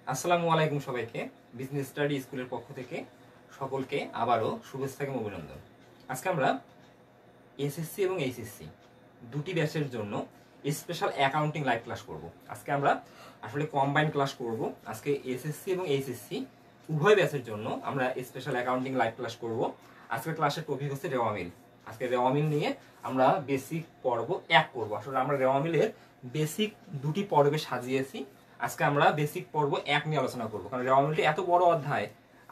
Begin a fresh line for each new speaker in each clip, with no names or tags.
আসসালামু আলাইকুম সবাইকে। বিজনেস স্টাডি স্কুলের পক্ষ থেকে সকলকে আবারও শুভেচ্ছা এবং অভিনন্দন। আজকে আমরা এসএসসি এবং এইচএসসি দুটি ব্যাচের জন্য স্পেশাল অ্যাকাউন্টিং লাইভ ক্লাস করব। আজকে আমরা আসলে কম্বাইন ক্লাস করব। আজকে এসএসসি এবং এইচএসসি উভয় ব্যাচের জন্য আমরা স্পেশাল অ্যাকাউন্টিং লাইভ ক্লাস করব। আজকের ক্লাসের টপিক হচ্ছে রেওয়া মিল। আজকে রেওয়া মিল নিয়ে আমরা বেসিক পর্ব 1 করব। আসলে আমরা রেওয়া মিলের বেসিক দুটি পর্বে সাজিয়েছি। আজকে আমরা বেসিক পর্ব 1 নিয়ে আলোচনা করব, কারণ রেওয়া মিলটি এত বড় অধ্যায়,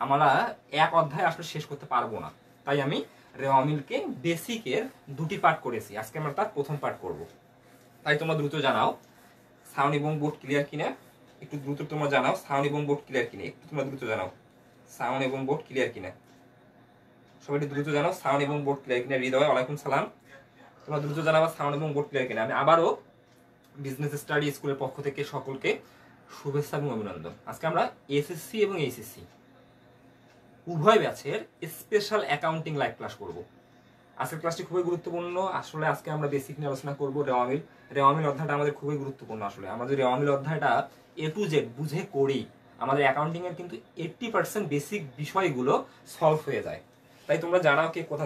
আমরা এক অধ্যায় আসলে শেষ করতে পারবো না। তাই আমি রেওয়া মিলকে বেসিকের দুটি পার্ট করেছি। আজকে আমরা তার প্রথম পার্ট করব। তাই তোমরা দ্রুত জানাও সাউন্ড এবং বোর্ড ক্লিয়ার কিনা। একটু দ্রুত তোমরা জানাও সাউন্ড এবং বোর্ড ক্লিয়ার কিনা। একটু তোমরা দ্রুত জানাও সাউন্ড এবং বোর্ড ক্লিয়ার কিনা। সবাই দ্রুত জানাও সাউন্ড এবং বোর্ড ক্লিয়ার কিনা। হৃদয় ওয়ালাইকুম সালাম। তোমরা দ্রুত জানাও সাউন্ড এবং বোর্ড ক্লিয়ার কিনা। আমি আবারও বিজনেস স্টাডি স্কুলের পক্ষ থেকে সকলকে শুভেচ্ছা এবং অভিনন্দন। আজকে আমরা এসএসসি এবং এইচএসসি উভয় ব্যাচের স্পেশাল অ্যাকাউন্টিং লাইভ ক্লাস করব। আজকের ক্লাসটি খুবই গুরুত্বপূর্ণ। আসলে আজকে আমরা বেসিক নিয়ে আলোচনা করব। রেওয়া মিল অধ্যায়টা আমাদের খুবই গুরুত্বপূর্ণ। আসলে আমরা যদি রেওয়া মিল অধ্যায়টা A to Z বুঝে করি, আমাদের অ্যাকাউন্টিং এর কিন্তু 80% বেসিক বিষয়গুলো সলভ হয়ে যায়। তাই তোমরা জানাও কে কোথা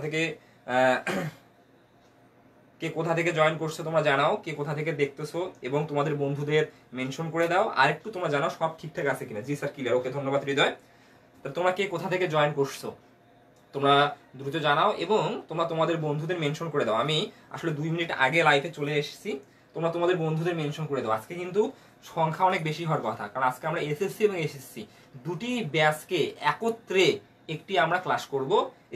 থেকে জয়েন করছো, তোমরা জানাও কে কোথা থেকে দেখতেছো এবং তোমাদের বন্ধুদের মেনশন করে দাও। আর একটু তোমরা জানাও সব ঠিকঠাক আছে কিনা। জি স্যার ক্লিয়ার, ওকে ধন্যবাদ হৃদয়। তো তোমরা কে কোথা থেকে জয়েন করছো তোমরা দ্রুত জানাও এবং তোমরা তোমাদের বন্ধুদের মেনশন করে দাও। আমি আসলে 2 মিনিট আগে লাইভে চলে এসেছি, তোমরা তোমাদের বন্ধুদের মেনশন করে দাও। আজকে কিন্তু সংখ্যা অনেক বেশি হওয়ার কথা, কারণ আজকে আমরা এসএসসি এবং এইচএসসি দুটি ব্যাচকে একত্রে একটি আমরা ক্লাস করব,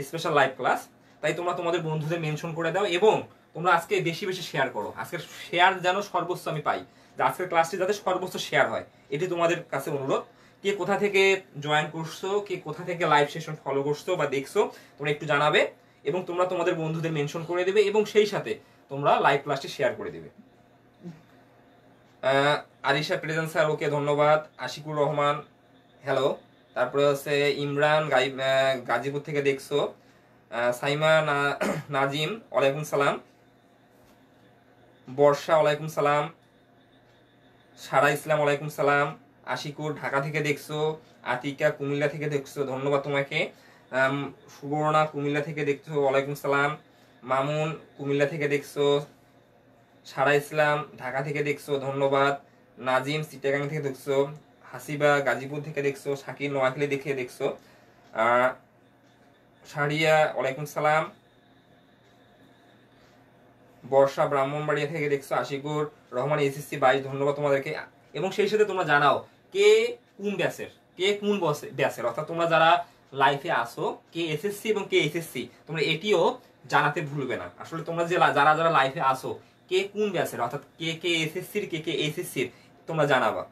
স্পেশাল লাইভ ক্লাস। তাই তোমরা তোমাদের বন্ধুদের মেনশন করে দাও এবং তোমরা আজকে বেশি বেশি শেয়ার করো। আজকের শেয়ার যেন সর্বোচ্চ আমি পাই, যে আজকের ক্লাসটি যাতে সর্বোচ্চ শেয়ার হয়, এটি তোমাদের কাছে অনুরোধ। কে কোথা থেকে জয়েন করছো, কে কোথা থেকে লাইভ সেশন ফলো করছো বা দেখছো, তোমরা একটু জানাবে এবং তোমরা তোমাদের বন্ধুদের মেনশন করে দেবে এবং সেই সাথে তোমরা লাইভ ক্লাসটি শেয়ার করে দেবে। আরিশা প্রেজেন্ট স্যার, ওকে ধন্যবাদ। আশিকুর রহমান, হ্যালো। তারপরে হচ্ছে ইমরান গাজীপুর থেকে দেখছো। সাইমা নাজিম, ওয়ালাইকুম সালাম। বর্ষা, ওয়ালাইকুম সালাম। সারা ইসলাম, ওয়ালাইকুম সালাম। আশিকুর ঢাকা থেকে দেখছো। আতিকা কুমিল্লা থেকে দেখছো, ধন্যবাদ তোমাকে। সুবর্ণা কুমিল্লা থেকে দেখছো, ওয়ালাইকুম সালাম। মামুন কুমিল্লা থেকে দেখছো। সারা ইসলাম ঢাকা থেকে দেখছো, ধন্যবাদ। নাজিম চিটাগাং থেকে দেখছো। হাসিবা গাজীপুর থেকে দেখছো। শাকিল নোয়াখালী দেখে দেখছো। সারিয়া, ওয়ালাইকুম সালাম। বর্ষা ব্রাহ্মণবাড়িয়া থেকে দেখছো। আশিকুর রহমান এসএসসি 22, ধন্যবাদ তোমাদেরকে। এবং সেই সাথে তোমরা জানাও কে কোন ব্যাচের, অর্থাৎ তোমরা যারা লাইফে আসো কে এসএসসি এবং কে এইচএসসি, তোমরা এটিও জানাতে ভুলবে না। আসলে তোমরা যে যারা লাইফে আসো কে কোন ব্যাচের, অর্থাৎ কে এসএসসির কে এইচএসসির, তোমরা জানাবা।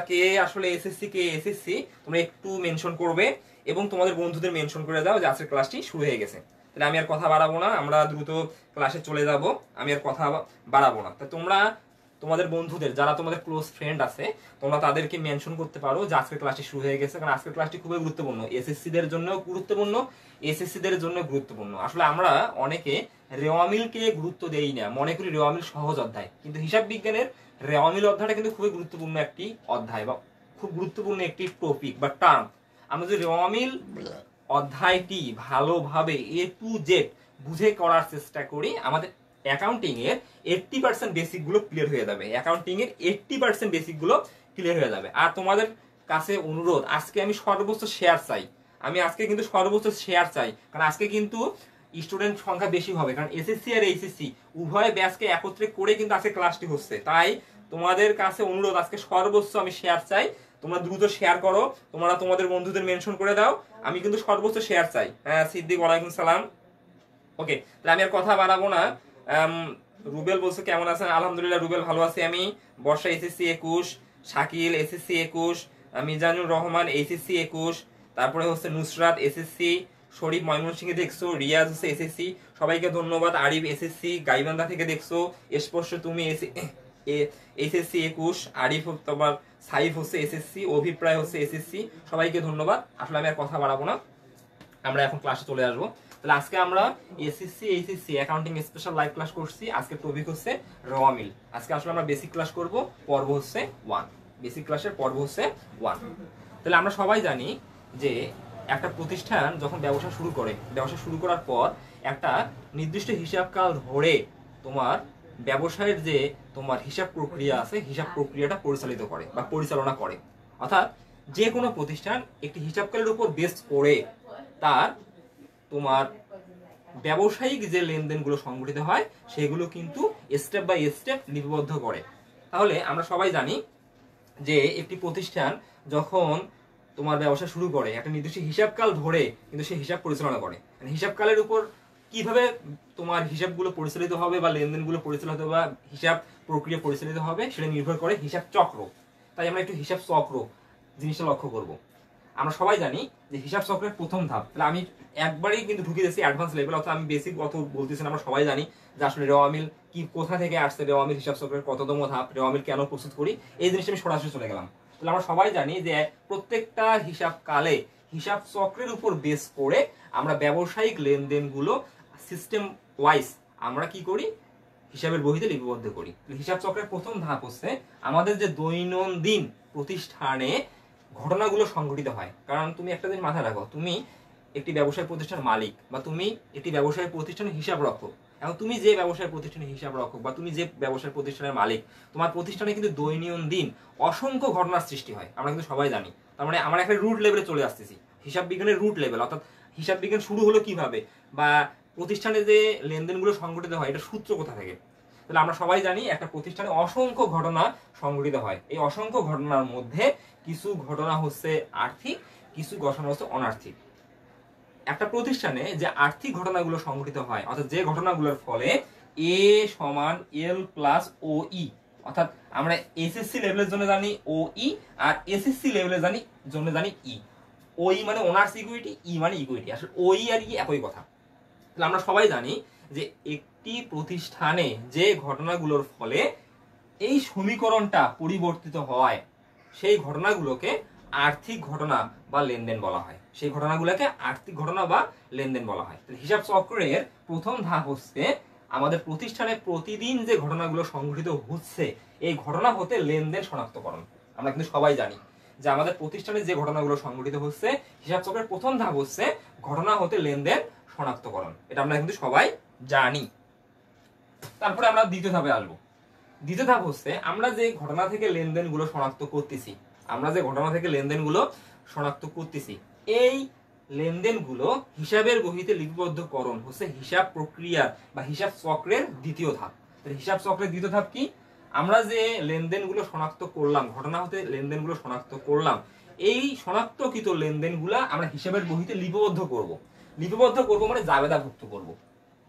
কে আসলে এসএসসি কে এসএসসি তোমরা একটু মেনশন করবে এবং তোমাদের বন্ধুদের মেনশন করে দাও যে আজকের ক্লাসটি শুরু হয়ে গেছে। তাহলে আমি আর কথা বাড়াবো না, আমরা দ্রুত ক্লাসে চলে যাব। আমি আর কথা বাড়াবো না। তা তোমরা তোমাদের বন্ধুদের, যারা তোমাদের ক্লোজ ফ্রেন্ড আছে, তোমরা তাদেরকে মেনশন করতে পারো যে আজকের ক্লাসটি শুরু হয়ে গেছে, কারণ আজকের ক্লাসটি খুবই গুরুত্বপূর্ণ। এসএসসিদের জন্য গুরুত্বপূর্ণ, এসএসসিদের জন্য গুরুত্বপূর্ণ। আসলে আমরা অনেকে রেওয়া মিলকে গুরুত্ব দেই না, মনে করি রেওয়া মিল সহজ অধ্যায়, কিন্তু হিসাব বিজ্ঞানের রেওয়া মিল অধ্যায়টা কিন্তু খুবই গুরুত্বপূর্ণ একটি অধ্যায় বা খুব গুরুত্বপূর্ণ একটি টপিক বা টার্ম। আমরা যদি রেওয়া মিল অধ্যায়টি ভালোভাবে A to Z বুঝে করার চেষ্টা করি, আমাদের অ্যাকাউন্টিং এর 80% বেসিক গুলো ক্লিয়ার হয়ে যাবে। অ্যাকাউন্টিং এর 80% বেসিক গুলো ক্লিয়ার হয়ে যাবে। আর তোমাদের কাছে অনুরোধ, আজকে আমি সর্বোচ্চ শেয়ার চাই। কারণ আজকে কিন্তু স্টুডেন্ট সংখ্যা বেশি হবে, কারণ এসএসসি আর এইচএসসি উভয় ব্যাচকে একত্রে করে কিন্তু আজকে ক্লাসটি হচ্ছে। তাই তোমাদের কাছে অনুরোধ, আজকে সর্বোচ্চ আমি শেয়ার চাই। তোমরা দ্রুত শেয়ার করো, তোমরা তোমাদের বন্ধুদের মেনশন করে দাও। আমি কিন্তু সর্বোচ্চ শেয়ার চাই। হ্যাঁ সিদ্দিক, ওয়ালাইকুম সালাম। ওকে, তাহলে আমি আর কথা বাড়াবো না। রুবেল বলছে কেমন আছেন? আলহামদুলিল্লাহ রুবেল, ভালো আছি আমি। Barsha SSC 21, Shakil SSC 21, Mizanur Rahman SSC 21, তারপরে হচ্ছে নুসরাত এসএসসি, শরীফ ময়মনসিংহে দেখছো, রিয়াজ হচ্ছে এসএসসি, সবাইকে ধন্যবাদ। আরিফ এসএসসি গাইবান্ধা থেকে দেখছো, স্পর্শ তুমি এসএসসি 21, আরিফ তোমার সাইফ হচ্ছে এসএসসি, অভিপ্রায় হচ্ছে এসএসসি, সবাইকে ধন্যবাদ। আসলে আমি আর কথা বাড়াবো না, আমরা এখন ক্লাসে চলে আসবো। তাহলে আজকে আমরা SSC HSC accounting special live class করছি। আজকে টপিক হচ্ছে র মিল। আজকে আসলে আমরা বেসিক ক্লাস করব, পর্ব হচ্ছে 1। বেসিক ক্লাসের পর্ব হচ্ছে 1। তাহলে আমরা সবাই জানি যে একটা প্রতিষ্ঠান যখন ব্যবসা শুরু করে, ব্যবসা শুরু করার পর একটা নির্দিষ্ট হিসাবকাল ধরে তোমার ব্যবসায়ের যে তোমার হিসাব প্রক্রিয়া আছে, হিসাব প্রক্রিয়াটা পরিচালিত করে বা পরিচালনা করে। অর্থাৎ যে কোনো প্রতিষ্ঠান একটি হিসাবকালের উপর বেস করে তার তোমার ব্যবসায়িক যে লেনদেনগুলো সংগঠিত হয় সেগুলো কিন্তু স্টেপ বাই স্টেপ লিপিবদ্ধ করে। তাহলে আমরা সবাই জানি যে একটি প্রতিষ্ঠান যখন তোমার ব্যবসা শুরু করে একটা নির্দিষ্ট হিসাবকাল ধরে কিন্তু সে হিসাব পরিচালনা করে। হিসাবকালের উপর কিভাবে তোমার হিসাবগুলো পরিচালিত হবে বা লেনদেনগুলো পরিচালিত হবে বা হিসাব প্রক্রিয়া পরিচালিত হবে সেটা নির্ভর করে হিসাব চক্র। তাই আমরা একটু হিসাব চক্র জিনিসটা লক্ষ্য করব। আমরা সবাই জানি যে হিসাব চক্রের প্রথম ধাপ, তাহলে আমি একবারেই কিন্তু ঢুকে দিয়েছি অ্যাডভান্স লেভেল, অর্থাৎ আমি বেসিক অত বলতেছি না। আমরা সবাই জানি যে আসলে রেওয়া মিল কি, কোথা থেকে আসছে, রেওয়া মিল হিসাব চক্রের কততম ধাপ, রেওয়া মিল কেন প্রস্তুত করি, এই জিনিসটা আমি সরাসরি চলে গেলাম। তাহলে আমরা সবাই জানি যে প্রত্যেকটা হিসাব কালে হিসাব চক্রের উপর বেস করে আমরা ব্যবসায়িক লেনদেনগুলো সিস্টেম ওয়াইজ আমরা কি করি, হিসাবের বহিতে লিপিবদ্ধ করি। হিসাব চক্রের প্রথম ধাপ হচ্ছে আমাদের যে দৈনন্দিন প্রতিষ্ঠানে ঘটনাগুলো সংঘটিত হয়। কারণ তুমি একটা জিনিস মাথায় রাখো, তুমি একটি ব্যবসায় প্রতিষ্ঠানের মালিক বা তুমি একটি ব্যবসায় প্রতিষ্ঠানের হিসাব রক্ষক। এখন তুমি যে ব্যবসায় প্রতিষ্ঠানের হিসাব রক্ষক বা তুমি যে ব্যবসায় প্রতিষ্ঠানের মালিক, তোমার প্রতিষ্ঠানে কিন্তু দৈনন্দিন অসংখ্য ঘটনার সৃষ্টি হয়, আমরা কিন্তু সবাই জানি। তার মানে আমরা একটা রুট লেভেলে চলে আসতেছি, হিসাব বিজ্ঞানের রুট লেভেল। অর্থাৎ হিসাব বিজ্ঞান শুরু হলো কিভাবে বা প্রতিষ্ঠানে যে লেনদেনগুলো সংঘটিত হয় এটা সূত্র কোথা থেকে। তাহলে আমরা সবাই জানি একটা প্রতিষ্ঠানে অসংখ্য ঘটনা সংঘটিত হয়। এই অসংখ্য ঘটনার মধ্যে কিছু ঘটনা হচ্ছে আর্থিক, কিছু ঘটনা হচ্ছে অনার্থিক। একটা প্রতিষ্ঠানে যে আর্থিক ঘটনাগুলো সংঘটিত হয়, অর্থাৎ যে ঘটনাগুলোর ফলে এ সমান এল প্লাস ও ই, অর্থাৎ আমরা এসএসসি লেভেলের জন্য জানি ও ই আর এসএসসি লেভেলের জন্য জানি ই। ও ই মানে ওনার্স ইকুইটি, ই মানে ইকুইটি। আসলে ও ই আর ই একই কথা। তাহলে আমরা সবাই জানি যে একটি প্রতিষ্ঠানে যে ঘটনাগুলোর ফলে এই সমীকরণটা পরিবর্তিত হয় সেই ঘটনাগুলোকে আর্থিক ঘটনা বা লেনদেন বলা হয়। সেই ঘটনাগুলোকে আর্থিক ঘটনা বা লেনদেন বলা হয়। হিসাব চক্রের প্রথম ধাপ হচ্ছে আমাদের প্রতিষ্ঠানে প্রতিদিন যে ঘটনাগুলো সংঘটিত হচ্ছে এই ঘটনা হতে লেনদেন শনাক্তকরণ। আমরা কিন্তু সবাই জানি যে আমাদের প্রতিষ্ঠানে যে ঘটনাগুলো সংঘটিত হচ্ছে হিসাব চক্রের প্রথম ধাপ হচ্ছে ঘটনা হতে লেনদেন শনাক্তকরণ। এটা আমরা কিন্তু সবাই জানি। তারপরে আমরা দ্বিতীয় ধাপে আসবো। দ্বিতীয় ধাপ হচ্ছে আমরা যে ঘটনা থেকে লেনদেনগুলো শনাক্ত করতেছি, এই লেনদেনগুলো হিসাবের বহিতে লিপিবদ্ধকরণ হচ্ছে হিসাব প্রক্রিয়া বা হিসাব চক্রের দ্বিতীয় ধাপ। হিসাব চক্রের দ্বিতীয় ধাপ কি, আমরা যে লেনদেনগুলো শনাক্ত করলাম, ঘটনা হতে লেনদেনগুলো শনাক্ত করলাম, এই শনাক্তকৃত লেনদেনগুলা আমরা হিসাবের বহিতে লিপিবদ্ধ করব মানে জাবেদাভুক্ত করব।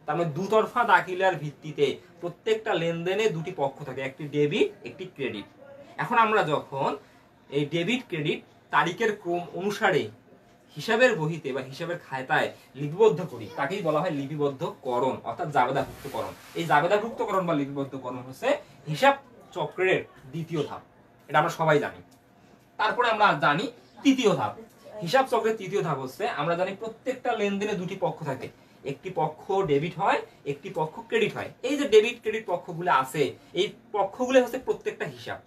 তার মানে দুতরফা দাখিলার ভিত্তিতে প্রত্যেকটা লেনদেনে দুটি পক্ষ থাকে, একটি ডেবিট একটি ক্রেডিট। এখন আমরা যখন এই ডেবিট ক্রেডিট তারিখের ক্রম অনুসারে হিসাবের বহিতে বা হিসাবের খাতায় লিপিবদ্ধ করি তাকেই বলা হয় লিপিবদ্ধকরণ, অর্থাৎ জাবেদাভুক্তকরণ। এই জাবেদাভুক্তকরণ বা লিপিবদ্ধকরণ হচ্ছে হিসাব চক্রের দ্বিতীয় ধাপ। এটা আমরা সবাই জানি। তারপরে আমরা জানি তৃতীয় ধাপ। হিসাব চক্রের তৃতীয় ধাপ হচ্ছে আমরা জানি প্রত্যেকটা লেনদেনে দুটি পক্ষ থাকে, একটি পক্ষ ডেবিট হয়, একটি পক্ষ ক্রেডিট হয়। এই যে ডেবিট ক্রেডিট পক্ষগুলো আছে এই পক্ষগুলো হচ্ছে প্রত্যেকটা হিসাব।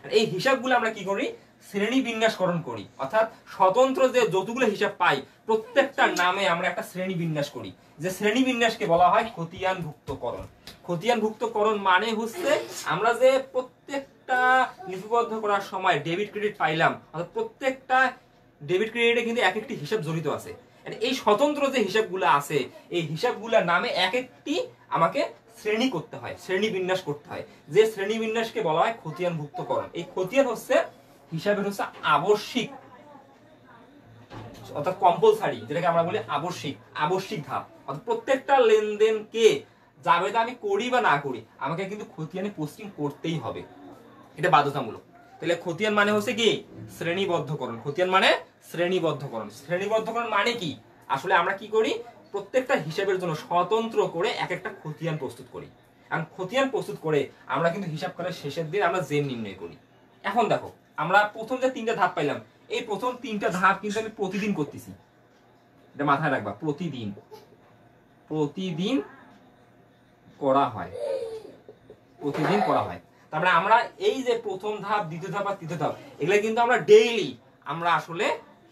এই হিসাবগুলো আমরা কি করি, শ্রেণী বিন্যাসকরণ করি। অর্থাৎ স্বতন্ত্র যে যতগুলো হিসাব পাই প্রত্যেকটার নামে আমরা একটা শ্রেণী বিন্যাস করি, যে শ্রেণী বিন্যাসকে বলা হয় খতিয়ানভুক্তকরণ। খতিয়ানভুক্তকরণ মানে হচ্ছে আমরা যে প্রত্যেকটা লিপিবদ্ধ করার সময় ডেবিট ক্রেডিট পাইলাম, অর্থাৎ প্রত্যেকটা ডেবিট ক্রেডিটে কিন্তু এক একটি হিসাব জড়িত আছে। এই স্বতন্ত্র যে হিসাবগুলো আছে এই হিসাবগুলোর নামে এক একটি আমাকে শ্রেণী করতে হয়, শ্রেণী বিন্যাস করতে হয়, যে শ্রেণী বিন্যাসকে বলা হয় খতিয়ানভুক্তকরণ। এই খতিয়ান হচ্ছে হিসাবের হচ্ছে আবশ্যিক, অর্থাৎ কম্পালসারি, যেটাকে আমরা বলি আবশ্যিক ধাপ। অর্থাৎ প্রত্যেকটা লেনদেনকে জাবেদা আমি করি বা না করি আমাকে কিন্তু খতিয়ানে পোস্টিং করতেই হবে, এটা বাধ্যতামূলক। তাহলে খতিয়ান মানে হচ্ছে কি শ্রেণীবদ্ধকরণ। খতিয়ান মানে শ্রেণীবদ্ধকরণ। শ্রেণীবদ্ধকরণ মানে কি, আসলে আমরা কি করি প্রত্যেকটা হিসাবের জন্য স্বতন্ত্র করে এক একটা খতিয়ান প্রস্তুত করি। আর খতিয়ান প্রস্তুত করে আমরা কিন্তু হিসাব করার শেষের দিন আমরা জেন নির্ণয় করি। এখন দেখো আমরা প্রথম যে তিনটা ধাপ পাইলাম এই প্রথম তিনটা ধাপ কিন্তু আমি প্রতিদিন করতেছি, এটা মাথায় রাখবা, প্রতিদিন। প্রতিদিন করা হয়, প্রতিদিন করা হয়। তারপরে আমরা এই যে প্রথম ধাপ, দ্বিতীয় ধাপ আর তৃতীয় ধাপ, এগুলো কিন্তু আমরা ডেইলি আমরা আসলে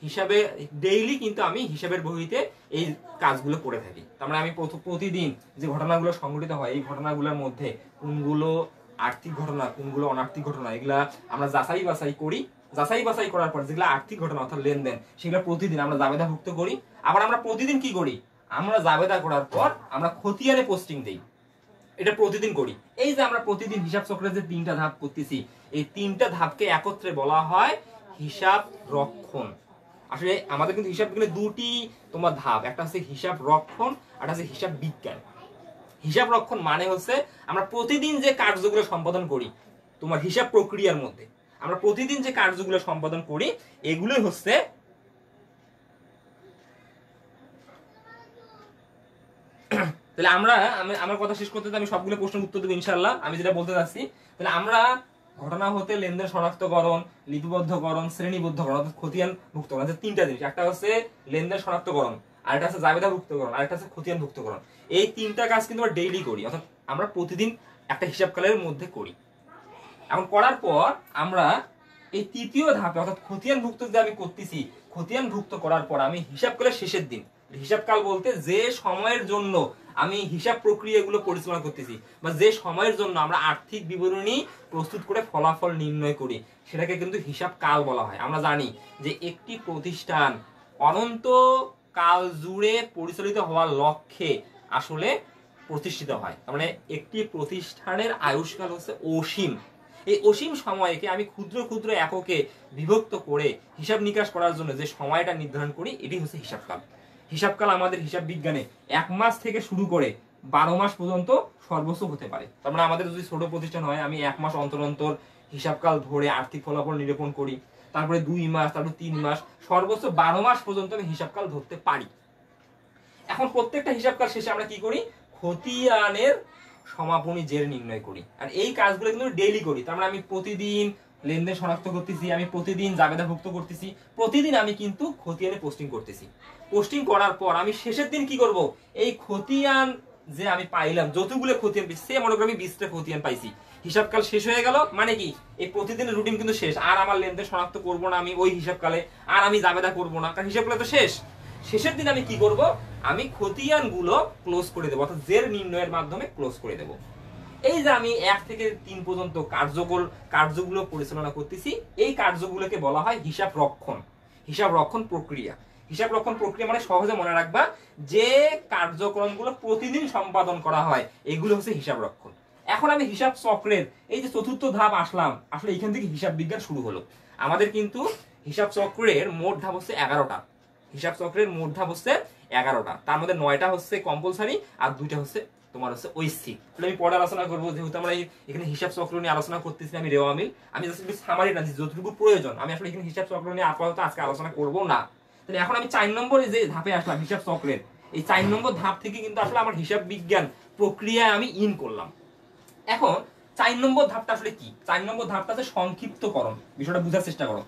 হিসাবে ডেইলি কিন্তু আমি হিসাবের বহিতে এই কাজগুলো করে থাকি। তারপরে আমি প্রতিদিন যে ঘটনাগুলো সংঘটিত হয় এই ঘটনাগুলোর মধ্যে কোনগুলো আর্থিক ঘটনা কোনগুলো অনার্থিক ঘটনা এগুলা আমরা যাচাই বাছাই করি। যাচাই বাছাই করার পর যেগুলো আর্থিক ঘটনা অর্থাৎ লেনদেন সেগুলো প্রতিদিন আমরা জাবেদাভুক্ত করি। আবার আমরা প্রতিদিন কি করি, আমরা জাবেদা করার পর আমরা খতিয়ানে পোস্টিং দেই, এটা প্রতিদিন করি। এই যে আমরা প্রতিদিন হিসাব চক্রের যে 3টা ধাপ করতেছি এই 3টা ধাপকে একত্রে বলা হয় হিসাব রক্ষণ। আসলে আমাদের কিন্তু হিসাব বিজ্ঞানে 2টি তোমার ধাপ, একটা হচ্ছে হিসাব রক্ষণ আর একটা হচ্ছে হিসাব বিজ্ঞান। হিসাব রক্ষণ মানে হচ্ছে আমরা প্রতিদিন যে কার্যগুলো সম্পাদন করি তোমার হিসাব প্রক্রিয়ার মধ্যে, আমরা প্রতিদিন যে কার্যগুলো সম্পাদন করি এগুলোই হচ্ছে তাহলে আমার কথা শেষ করতে আমি সবগুলো প্রশ্নের উত্তর দেবো ইনশাআল্লাহ। আমি যেটা বলতে চাচ্ছি, তাহলে আমরা ঘটনা হতে লেনদেন শনাক্তকরণ, লিপিবদ্ধকরণ, শ্রেণীবদ্ধকরণ অর্থাৎ খতিয়ান ভুক্তকরণ, 3টা জিনিস। একটা হচ্ছে লেনদেন শনাক্তকরণ, আরেকটা হচ্ছে জাবেদা ভুক্তকরণ, আরেকটা হচ্ছে খতিয়ান ভুক্তকরণ। এই 3টা কাজ কিন্তু আমরা ডেইলি করি, অর্থাৎ আমরা প্রতিদিন একটা হিসাবকালের মধ্যে করি। এখন করার পর আমরা এই তৃতীয় ধাপে অর্থাৎ খতিয়ান ভুক্ত যে আমি করতেছি, খতিয়ান ভুক্ত করার পর আমি হিসাবকালের শেষের দিন, হিসাবকাল বলতে যে সময়ের জন্য আমি হিসাব প্রক্রিয়াগুলো পরিচালনা করতেছি বা যে সময়ের জন্য আমরা আর্থিক বিবরণী প্রস্তুত করে ফলাফল নির্ণয় করি সেটাকে কিন্তু হিসাব কাল বলা হয়। আমরা জানি যে একটি প্রতিষ্ঠান অনন্ত কাল জুড়ে পরিচালিত হওয়ার লক্ষ্যে আসলে প্রতিষ্ঠিত হয়। তার মানে একটি প্রতিষ্ঠানের আয়ুষ্কাল হচ্ছে অসীম। এই অসীম সময়কে আমি ক্ষুদ্র ক্ষুদ্র এককে বিভক্ত করে হিসাব নিকাশ করার জন্য যে সময়টা নির্ধারণ করি এটি হচ্ছে হিসাবকাল। হিসাবকাল আমাদের হিসাব বিজ্ঞানে 1 মাস থেকে শুরু করে 12 মাস পর্যন্ত সর্বোচ্চ হতে পারে। তার মানে আমাদের যদি ছোট প্রতিষ্ঠান হয় আমি 1 মাস অন্তর অন্তর হিসাবকাল ধরে আর্থিক ফলাফল নিরূপণ করি, তারপরে 2 মাস, তারপরে 3 মাস, সর্বোচ্চ 12 মাস পর্যন্ত আমি হিসাবকাল ধরতে পারি। এখন প্রত্যেকটা হিসাবকাল শেষে আমরা কি করি, খতিয়ানের সমাপনী জের নির্ণয় করি। আর এই কাজগুলো কিন্তু ডেইলি করি। তার মানে আমি প্রতিদিন লেনদেন শনাক্ত করতেছি, আমি প্রতিদিন জাবেদাভুক্ত করতেছি, প্রতিদিন আমি কিন্তু খতিয়ানে পোস্টিং করতেছি। পোস্টিং করার পর আমি শেষের দিন কি করব, এই খতিয়ান যে আমি পাইলাম যতগুলো খতিয়ান পেয়েছি, সে মনে করি আমি 20টা খতিয়ান পাইছি, হিসাবকাল শেষ হয়ে গেল। মানে কি এই প্রতিদিনের রুটিন কিন্তু শেষ, আর আমার লেনদেন শনাক্ত করব না আমি ওই হিসাবকালে, আর আমি জাবেদা করব না, কারণ হিসাবকালে তো শেষ। শেষের দিন আমি কি করব, আমি খতিয়ানগুলো ক্লোজ করে দেবো, অর্থাৎ জের নির্ণয়ের মাধ্যমে ক্লোজ করে দেবো। এই যে আমি 1 থেকে 3 পর্যন্ত কার্যগুলো পরিচালনা করতেছি, এই কার্যগুলোকে বলা হয় হিসাব রক্ষণ। হিসাব রক্ষণ প্রক্রিয়া, হিসাব রক্ষণ প্রক্রিয়া মানে সহজে মনে রাখবা যে কার্যক্রমগুলো প্রতিদিন সম্পাদন করা হয় এগুলো হচ্ছে হিসাব রক্ষণ। এখন আমি হিসাব চক্রের এই যে 4র্থ ধাপ আসলাম, আসলে এখান থেকে হিসাব বিজ্ঞান শুরু হলো। আমাদের কিন্তু হিসাব চক্রের মোট ধাপ হচ্ছে 11টা। হিসাব চক্রের মোট ধাপ হচ্ছে 11টা, তার মধ্যে 9টা হচ্ছে কম্পালসারি আর 2টা হচ্ছে তোমার হচ্ছে ঐচ্ছিক। আমি পরে আলোচনা করবো, যেহেতু আমরা এখানে হিসাব চক্র নিয়ে আলোচনা করতেছি আমি রেওয়ামিল, আমি জাস্ট একটু সামারি টানছি যতটুকু প্রয়োজন। আমি আসলে এখানে হিসাব চক্র নিয়ে আপাতত আজকে আলোচনা করবো না। তাহলে এখন আমি 4 নম্বরে যে ধাপে আসলাম হিসাব চক্রের, এই 4 নম্বর ধাপ থেকে কিন্তু আসলে আমার হিসাব বিজ্ঞান প্রক্রিয়ায় আমি ইন করলাম। এখন 4 নম্বর ধাপটা আসলে কি, 4 নম্বর ধাপটা হচ্ছে সংক্ষিপ্তকরণ। বিষয়টা বোঝার চেষ্টা করো।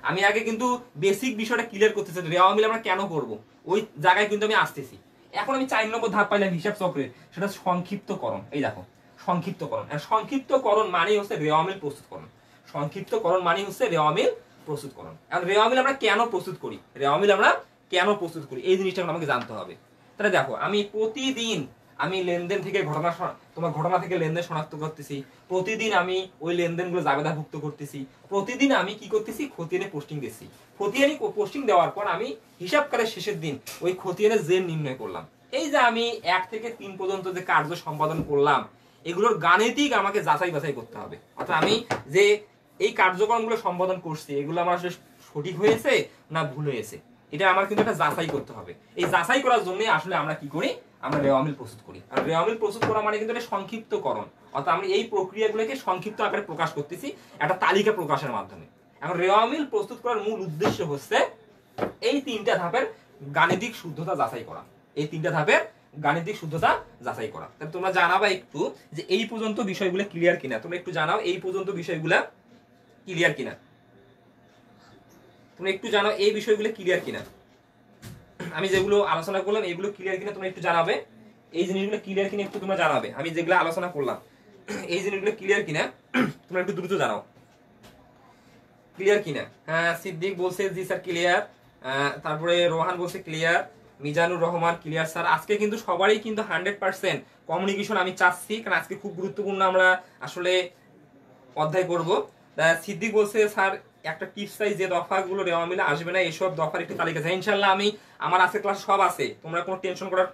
আমি আগে কিন্তু বেসিক বিষয়টা ক্লিয়ার করতেছি, রেওয়ামিল আমরা কেন করব ওই জায়গায় কিন্তু আমি আসতেছি। এখন আমি 4 নম্বর ধাপ পাইলাম হিসাব চক্রের, সেটা সংক্ষিপ্তকরণ। এই দেখো সংক্ষিপ্তকরণ, সংক্ষিপ্তকরণ মানেই হচ্ছে রেওয়ামিল প্রস্তুতকরণ। সংক্ষিপ্তকরণ মানেই হচ্ছে রেওয়ামিল প্রস্তুতকরণ। এখন রেওয়ামিল আমরা কেন প্রস্তুত করি, রেওয়ামিল আমরা কেন প্রস্তুত করি এই জিনিসটা আমাকে জানতে হবে। তাহলে দেখো আমি প্রতিদিন আমি লেনদেন থেকে ঘটনা থেকে লেনদেন শনাক্ত করতেছি, প্রতিদিন আমি ওই লেনদেনগুলো জাবেদাভুক্ত করতেছি, প্রতিদিন আমি কি করতেছি, খতিয়ানে পোস্টিং দিচ্ছি। খতিয়ানে পোস্টিং দেওয়ার পর আমি হিসাবকালের শেষের দিন ওই খতিয়ানের জের নির্ণয় করলাম। এই যে আমি 1 থেকে 3 পর্যন্ত যে কার্য সম্পাদন করলাম এগুলোর গাণিতিক আমাকে যাচাই বাছাই করতে হবে। অর্থাৎ আমি যে এই কার্যক্রমগুলো সম্পাদন করছি এগুলো আমার আসলে সঠিক হয়েছে না ভুল হয়েছে, এটা আমার কিন্তু একটা যাচাই করতে হবে। এই যাচাই করার জন্য আসলে আমরা কি করি, আমরা রেওয়ামিল প্রস্তুত করি। আর রেওয়ামিল প্রস্তুত করা মানে কিন্তু এটা সংক্ষিপ্তকরণ, অর্থাৎ আমরা এই প্রক্রিয়াগুলোকে সংক্ষিপ্ত আকারে প্রকাশ করতেছি একটা তালিকা প্রকাশের মাধ্যমে। এখন রেওয়ামিল প্রস্তুত করার মূল উদ্দেশ্য হচ্ছে এই 3টা ধাপের গাণিতিক শুদ্ধতা যাচাই করা, এই 3টা ধাপের গাণিতিক শুদ্ধতা যাচাই করা। তাহলে তোমরা জানাবা একটু যে এই পর্যন্ত বিষয়গুলো ক্লিয়ার কিনা, তোমরা একটু জানাও এই পর্যন্ত বিষয়গুলো ক্লিয়ার কিনা, তোমরা একটু জানাও এই বিষয়গুলো ক্লিয়ার কিনা, আমি যেগুলো আলোচনা করলাম এগুলো ক্লিয়ার কিনা তোমরা একটু জানাবে। এই জিনিসগুলো ক্লিয়ার কিনা একটু তোমরা জানাবে, আমি যেগুলো আলোচনা করলাম এই জিনিসগুলো ক্লিয়ার কিনা তোমরা একটু দ্রুত জানাও, ক্লিয়ার কিনা। হ্যাঁ সিদ্দিক বলছে জি স্যার ক্লিয়ার, তারপরে রোহান বলছে clear, Mizanur Rahman clear sir. আজকে কিন্তু সবারই কিন্তু 100% কমিউনিকেশন আমি চাচ্ছি, কারণ আজকে খুব গুরুত্বপূর্ণ আমরা আসলে অধ্যায় করব। সিদ্দিক বলছে স্যার একটা টিপস চাই, যে দফাগুলো রেওয়া মিলে আসবে না এসব দফার একটি তালিকা আছে। ইনশাল্লাহ আমি আমার আজকে ক্লাস সব আছে, তোমরা কোনো টেনশন করার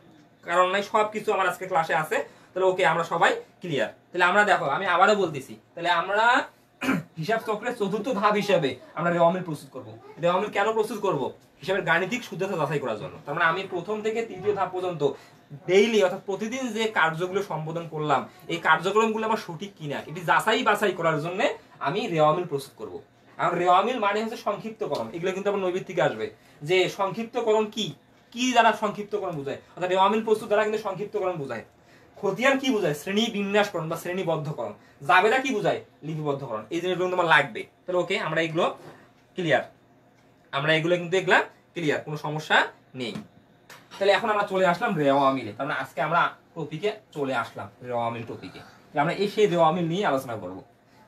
কারণ নাই, সব কিছু আমার আজকে ক্লাসে আছে। তাহলে ওকে আমরা সবাই ক্লিয়ার। তাহলে আমরা দেখো আমি আবারও বলতেছি, তাহলে আমরা হিসাব চক্রের চতুর্থ ধাপ হিসাবে আমরা রেওয়া মিল প্রস্তুত করব। রেওয়া মিল কেন প্রস্তুত করব? হিসাবের গাণিতিক শুদ্ধতা যাচাই করার জন্য। তার মানে আমি প্রথম থেকে তৃতীয় ধাপ পর্যন্ত ডেইলি অর্থাৎ প্রতিদিন যে কার্যগুলো সম্পাদন করলাম এই কার্যক্রমগুলো আমার সঠিক কিনা এটি যাচাই বাছাই করার জন্য আমি রেওয়া মিল প্রস্তুত করব। আর রেওয়া মিল মানে হচ্ছে সংক্ষিপ্তকরণ, এগুলো কিন্তু আমার নৈবিত থেকে আসবে যে সংক্ষিপ্তকরণ কি কি দ্বারা সংক্ষিপ্তকরণ বোঝায়, অর্থাৎ রেওয়া মিল প্রস্তুত দ্বারা কিন্তু সংক্ষিপ্তকরণ বোঝায়। খতিয়ান কি বোঝায়? শ্রেণী বিন্যাসকরণ বা শ্রেণীবদ্ধকরণ। জাবেদা কি বোঝায়? লিপিবদ্ধকরণ। এই জিনিসগুলো তোমার লাগবে। তাহলে ওকে আমরা এগুলো ক্লিয়ার, আমরা এগুলো কিন্তু এগুলা ক্লিয়ার, কোনো সমস্যা নেই। তাহলে এখন আমরা চলে আসলাম রেওয়া মিলে। তার মানে আজকে আমরা টপিকে চলে আসলাম, রেওয়া মিল টপিকে। আমরা এই সেই রেওয়া মিল নিয়ে আলোচনা করব।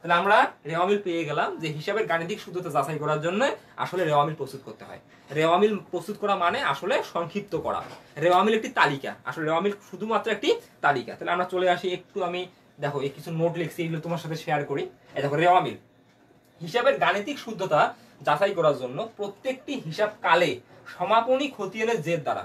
তাহলে আমরা রেওয়া মিল পেয়ে গেলাম যে হিসাবের গাণিতিক শুদ্ধতা যাচাই করার জন্য আসলে রেওয়া মিল প্রস্তুত করতে হয়। রেওয়া মিল প্রস্তুত করা মানে আসলে সংক্ষিপ্ত করা। রেওয়া মিল একটি তালিকা, আসলে রেওয়া মিল শুধুমাত্র একটি তালিকা। তাহলে আমরা চলে আসি একটু, আমি দেখো এই কিছু নোট লিখছি, এগুলো তোমার সাথে শেয়ার করি। এই দেখো রেওয়া মিল হিসাবের গাণিতিক শুদ্ধতা যাচাই করার জন্য প্রত্যেকটি হিসাব কালে সমাপনী খতিয়ানের জের দ্বারা,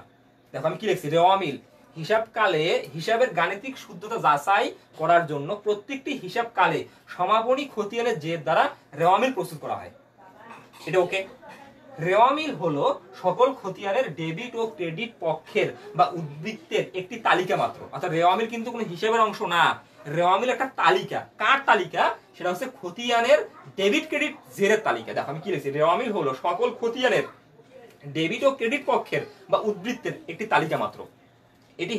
দেখো আমি কি লিখছি, রেওয়া মিল হিসাব কালে হিসাবের গাণিতিক শুদ্ধতা যাচাই করার জন্য প্রত্যেকটি হিসাব কালে সমাপনী খতিয়ানের জের দ্বারা রেওয়া মিল প্রস্তুত করা হয়। এটা ওকে। রেওয়া মিল হলো সকল খতিয়ানের ডেবিট ও ক্রেডিট পক্ষের বা উদ্বৃত্তের একটি তালিকা মাত্র। অর্থাৎ রেওয়া মিল কিন্তু কোনো হিসাবের অংশ না, রেওয়া মিল একটা তালিকা। কার তালিকা? সেটা হচ্ছে খতিয়ানের ডেবিট ক্রেডিট জেরের তালিকা। দেখো আমি কি লিখছি, রেওয়া মিল হলো সকল খতিয়ানের ডেবিট ও ক্রেডিট পক্ষের বা উদ্বৃত্তের একটি তালিকা মাত্র। এটি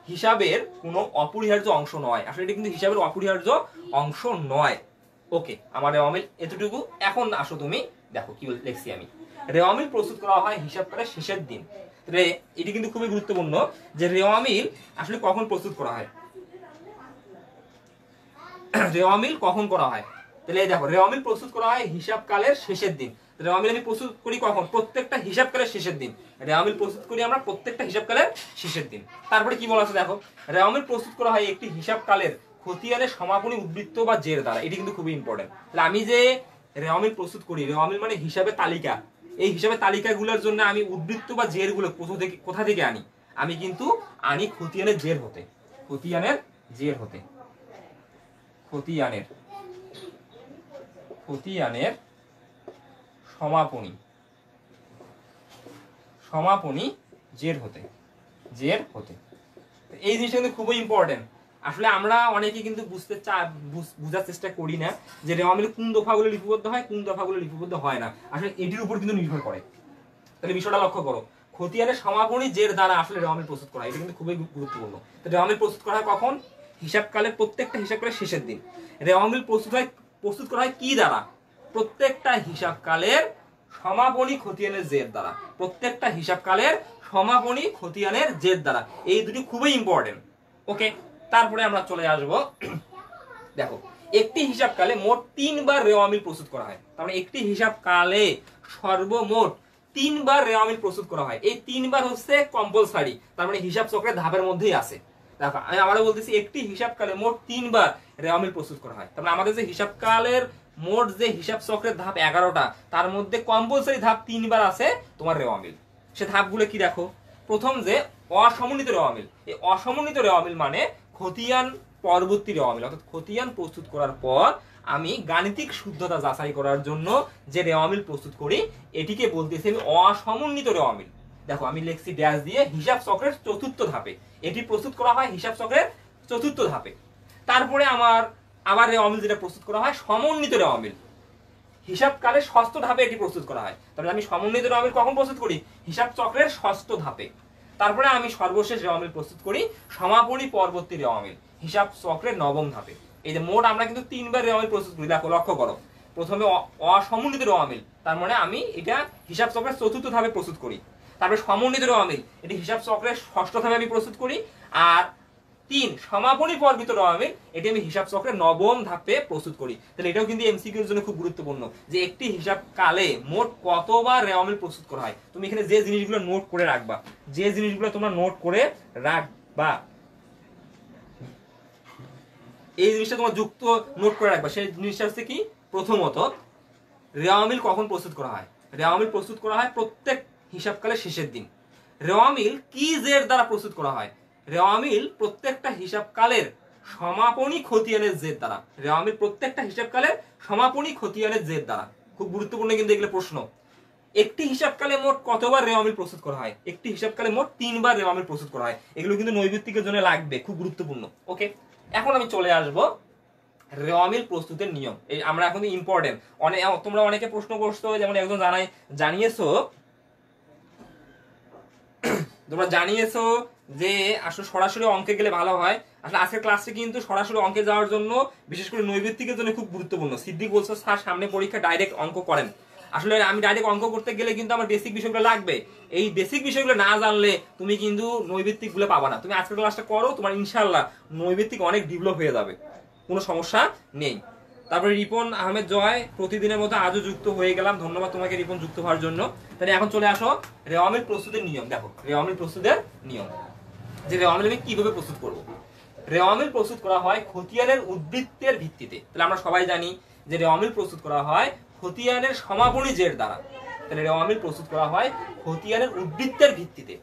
হিসাবের কোনো অপরিহার্য অংশ নয়। আসলে এটি কিন্তু হিসাবের অপরিহার্য অংশ নয়। ওকে, আমার রেওয়া মিল এতটুকু। এখন আসো তুমি দেখো কি লিখছি আমি। রেওয়া মিল প্রস্তুত করা হয় হিসাবকালের শেষের দিন। এটি কিন্তু খুবই গুরুত্বপূর্ণ যে রেওয়া মিল আসলে কখন প্রস্তুত করা হয়। রেওয়া মিল কখন করা হয়? তাহলে দেখো রেওয়া মিল প্রস্তুত করা হয় হিসাবকালের শেষের দিন। রেওয়া মিল আমি প্রস্তুত করি কখন? প্রত্যেকটা হিসাবকালের শেষের দিন। রেওয়া মিল প্রস্তুত করি আমরা প্রত্যেকটা হিসাবকালের শেষের দিন। তারপরে কি বলা আছে দেখো, রেওয়া মিল প্রস্তুত করা হয় একটি হিসাবকালের খতিয়ানের সমাপনী উদ্বৃত্ত বা জের দ্বারা। এটি কিন্তু খুবই ইম্পর্টেন্ট। তাহলে আমি যে রেওয়া মিল প্রস্তুত করি, রেওয়া মিল মানে হিসাবের তালিকা, এই হিসাবের তালিকাগুলোর জন্য আমি উদ্বৃত্ত বা জের গুলো কোথা থেকে আনি? আমি কিন্তু আনি খতিয়ানের জের হতে, খতিয়ানের জের হতে, খতিয়ানের সমাপনী জের হতে। এই জিনিসটা কিন্তু খুবই ইম্পর্টেন্ট। আসলে আমরা অনেকে কিন্তু বুঝার চেষ্টা করি না যে রেওয়া মিলে কোন দফাগুলো লিপিবদ্ধ হয়, কোন দফাগুলো লিপিবদ্ধ হয় না। আসলে এটির উপর কিন্তু নির্ভর করে। তাহলে বিষয়টা লক্ষ্য করো, খতিয়ানের সমাপনী জের দ্বারা আসলে রেওয়া মিল প্রস্তুত করা হয়। এটা কিন্তু খুবই গুরুত্বপূর্ণ। তো রেওয়া মিল প্রস্তুত করা হয় কখন? হিসাবকালের প্রত্যেকটা হিসাবকালের শেষের দিন। রেওয়া মিল প্রস্তুত করা হয় কি দ্বারা? প্রত্যেকটা হিসাবকালের সমাপনী খতিয়ানের জের দ্বারা। প্রত্যেকটা হিসাবকালের সমাপনী খতিয়ানের জের দ্বারা। এই দুটি খুবই ইম্পর্টেন্ট। ওকে, তারপরে আমরা চলে আসব। দেখো একটি হিসাবকালে মোট 3 বার রেওয়া মিল প্রস্তুত করা হয়। তার মানে একটি হিসাবকালে সর্বমোট 3 বার রেওয়া মিল প্রস্তুত করা হয়। এই 3 বার হচ্ছে কম্পালসারি, তার মানে হিসাব চক্রের ধাপের মধ্যেই আছে। দেখো আমি আবারও বলতেছি, একটি হিসাবকালে মোট 3 বার রেওয়া মিল প্রস্তুত করা হয়। তার মানে আমাদের যে হিসাবকালের মোট যে হিসাব চক্রের ধাপ 11টা, তার মধ্যে কম্পালসারি ধাপ 3 বার আছে তোমার রেওয়া মিল। সে ধাপগুলো কি দেখো, প্রথম যে অসমন্বিত রেওয়া মিল। এই অসমন্বিত রেওয়া মিল মানে খতিয়ান পরবর্তী রেওয়া মিল। অর্থাৎ খতিয়ান প্রস্তুত করার পর আমি গাণিতিক শুদ্ধতা যাচাই করার জন্য যে রেওয়া মিল প্রস্তুত করি এটিকে বলতেছি আমি অসমন্বিত রেওয়া মিল। দেখো আমি লিখছি ড্যাশ দিয়ে, হিসাব চক্রের চতুর্থ ধাপে। এটি প্রস্তুত করা হয় হিসাব চক্রের চতুর্থ ধাপে। তারপরে আবার রেওয়া মিল যেটা প্রস্তুত করা হয় সমন্বিত রেওয়া মিল। হিসাবকালের ষষ্ঠ ধাপে এটি প্রস্তুত করা হয়। তাহলে আমি সমন্বিত রেওয়া মিল কখন প্রস্তুত করি? হিসাব চক্রের ষষ্ঠ ধাপে। তারপরে আমি সর্বশেষ রেওয়া মিল প্রস্তুত করি সমাপনী পরবর্তী রেওয়া মিল, হিসাব চক্রের নবম ধাপে। এই যে মোট আমরা কিন্তু 3 বার রেওয়া মিল প্রস্তুত করি। দেখো লক্ষ্য করো, প্রথমে অসমন্বিত রেওয়া মিল, তার মানে আমি এটা হিসাব চক্রের চতুর্থ ধাপে প্রস্তুত করি। তারপরে সমন্বিত রেওয়া মিল, এটি হিসাব চক্রের ষষ্ঠ ধাপে আমি প্রস্তুত করি। আর 3 সমাপনী পর্বিত রেওয়ামিল, এটি আমি হিসাব চক্রের 9ম ধাপে প্রস্তুত করি। তাহলে এটাও কিন্তু এমসিকিউ এর জন্য খুব গুরুত্বপূর্ণ যে একটি হিসাব কালে মোট কতবার রেওয়ামিল প্রস্তুত করা হয়। তুমি এখানে যে জিনিসগুলো নোট করে রাখবা, যে জিনিসগুলো তোমরা নোট করে রাখবা, এই জিনিসটা তোমার যুক্ত নোট করে রাখবা। সেই জিনিসটা হচ্ছে কি, প্রথমত রেওয়ামিল কখন প্রস্তুত করা হয়। রেওয়ামিল প্রস্তুত করা হয় প্রত্যেক হিসাবকালের শেষের দিন। রেওয়ামিল কি জের দ্বারা প্রস্তুত করা হয়? রেওয়ামিল প্রত্যেকটা হিসাবকালের সমাপনী খতিয়ানের জের দ্বারা। রেওয়ামিল প্রত্যেকটা হিসাবকালের সমাপনী খতিয়ানের জের দ্বারা। খুব গুরুত্বপূর্ণ কিন্তু এগুলো প্রশ্ন। একটি হিসাবকালে মোট কতবার রেওয়ামিল প্রস্তুত করা হয়? একটি হিসাবকালে মোট 3 বার রেওয়ামিল প্রস্তুত করা হয়। এগুলো কিন্তু নৈর্ব্যক্তিকের জন্য লাগবে, খুব গুরুত্বপূর্ণ। ওকে, এখন আমি চলে আসবো রেওয়ামিল প্রস্তুতের নিয়ম। এই আমরা এখন ইম্পর্টেন্ট, তোমরা অনেকে প্রশ্ন করছো, যেমন একজন তোমরা জানিয়েছো যে আসলে সরাসরি অঙ্কে গেলে ভালো হয়। আসলে আজকের ক্লাসটি কিন্তু সরাসরি অঙ্কে যাওয়ার জন্য, বিশেষ করে নৈর্ব্যক্তিকের জন্য খুব গুরুত্বপূর্ণ। সিদ্দিক বলছো স্যার সামনে পরীক্ষা ডাইরেক্ট অঙ্ক করেন। আসলে আমি ডাইরেক্ট অঙ্ক করতে গেলে কিন্তু আমার বেসিক বিষয়গুলো লাগবে। এই বেসিক বিষয়গুলো না জানলে তুমি কিন্তু নৈর্ব্যক্তিক গুলো পাবা না। তুমি আজকের ক্লাসটা করো, তোমার ইনশাআল্লাহ নৈর্ব্যক্তিক অনেক ডেভেলপ হয়ে যাবে, কোনো সমস্যা নেই। তারপরে রিপন আহমেদ জয়, প্রতিদিনের মতো আজও যুক্ত হয়ে গেলাম, ধন্যবাদ তোমাকে রিপন যুক্ত হওয়ার জন্য। তাহলে এখন চলে আসো রেওয়ামিল প্রস্তুতের নিয়ম। দেখো রেওয়ামিল প্রস্তুতের নিয়ম, যে রেওয়ামিল আমি কিভাবে প্রস্তুত করব। রেওয়ামিল প্রস্তুত করা হয় খতিয়ানের উদ্বৃত্তের ভিত্তিতে। তাহলে আমরা সবাই জানি যে রেওয়ামিল প্রস্তুত করা হয় খতিয়ানের সমাপনী জের দ্বারা। তাহলে রেওয়ামিল প্রস্তুত করা হয় খতিয়ানের উদ্বৃত্তের ভিত্তিতে।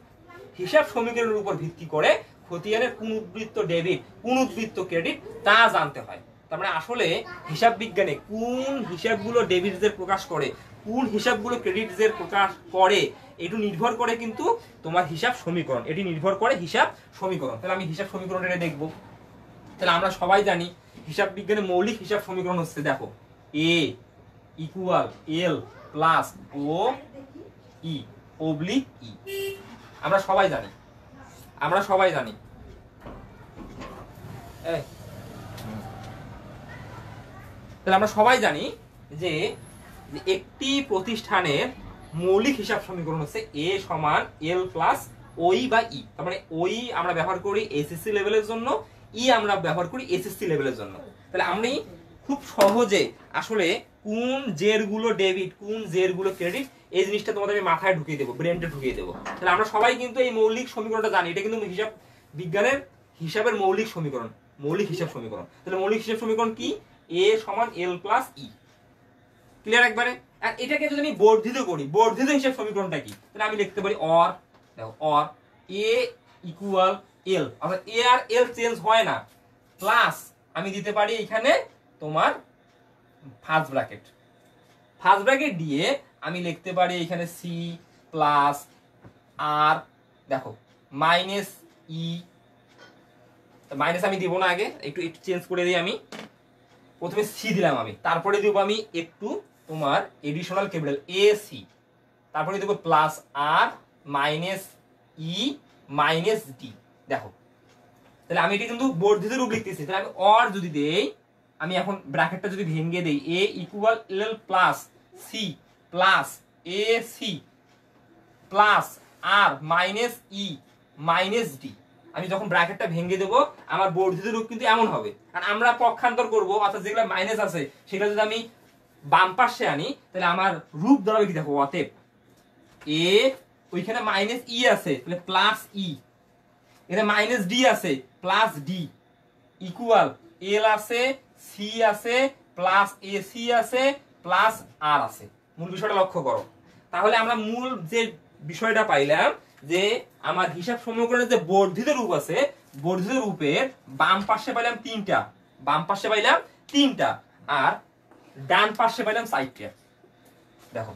হিসাব সমীকরণের উপর ভিত্তি করে খতিয়ানের কোন উদ্বৃত্ত ডেবিট, কোন উদ্বৃত্ত ক্রেডিট তা জানতে হয়। তার মানে আসলে হিসাব বিজ্ঞানে কোন হিসাবগুলো ডেবিট জের প্রকাশ করে, কোন হিসাবগুলো ক্রেডিট জের প্রকাশ করে, এটু নির্ভর করে কিন্তু তোমার হিসাব সমীকরণ। এটি নির্ভর করে হিসাব সমীকরণ। তাহলে আমি হিসাব সমীকরণটা দেখব। তাহলে আমরা সবাই জানি হিসাব বিজ্ঞানে মৌলিক হিসাব সমীকরণ হচ্ছে, দেখো এ ইকুয়াল এল প্লাস ও ই অবলিক ই। আমরা সবাই জানি, তাহলে আমরা সবাই জানি যে একটি প্রতিষ্ঠানের মৌলিক হিসাব সমীকরণ হচ্ছে এ সমান এল প্লাস ওই বা ই। তার মানে ওই আমরা ব্যবহার করি এসএসসি লেভেলের জন্য, ই আমরা ব্যবহার করি এসএসসি লেভেলের জন্য। তাহলে আমি খুব সহজে আসলে কোন জের গুলো ডেবিট, কোন জের গুলো ক্রেডিট, এই জিনিসটা তোমাদের আমি মাথায় ঢুকিয়ে দেবো, ব্রেনটা ঢুকিয়ে দেবো। তাহলে আমরা সবাই কিন্তু এই মৌলিক সমীকরণটা জানি। এটা কিন্তু হিসাব বিজ্ঞানের হিসাবের মৌলিক সমীকরণ, মৌলিক হিসাব সমীকরণ। তাহলে মৌলিক হিসাব সমীকরণ কি? এ সমান এল প্লাস ই। ক্লিয়ার একবারে? আর এটাকে যদি আমি বর্ধিত করি, বর্ধিত হিসাব সমীকরণটা কি? তাহলে আমি লিখতে পারি অর, দেখো অর এ ইকুয়াল এল, অর্থাৎ এ আর এল চেঞ্জ হয় না, প্লাস আমি দিতে পারি এখানে তোমার ফার্স্ট ব্র্যাকেট দিয়ে আমি লিখতে পারি এখানে সি প্লাস আর, দেখো মাইনাস ই, মাইনাস আমি দিব না, আগে একটু চেঞ্জ করে দিই। আমি প্রথমে সি দিলাম, আমি তারপরে দিব আমি একটু তোমার এডিশনাল ক্যাপিটাল এ সি, তারপরে দেবো plus R minus E minus D. দেখো তাহলে আমি এটা কিন্তু বর্ধিত রূপ লিখতেছি। তাহলে আমি অর যদি দেই, আমি এখন ব্র্যাকেটটা যদি ভেঙে দেই, A equal L plus C plus A C plus R minus E minus D. আমি যখন ব্র্যাকেটটা ভেঙে দেবো, আমার বর্ধিত রূপ কিন্তু এমন হবে। আর আমরা পক্ষান্তর করব, অর্থাৎ যেগুলো মাইনাস আছে সেগুলো যদি আমি বাম পাশে আনি, তাহলে আমার রূপ দাঁড়াবে কি? দেখো অতএব এ, ওইখানে মাইনাস ই আছে তাহলে প্লাস ই, এখানে মাইনাস ডি আছে প্লাস ডি, ইকুয়াল এল আছে, সি আছে, প্লাস এ সি আছে, প্লাস আর আছে। মূল বিষয়টা লক্ষ্য করো। তাহলে আমরা মূল যে বিষয়টা পাইলাম যে আমার হিসাব সমীকরণের যে বর্ধিত রূপ আছে, বর্ধিত রূপের বাম পাশে পাইলাম তিনটা, আর ডান পাশে পাইলাম 4টা। দেখো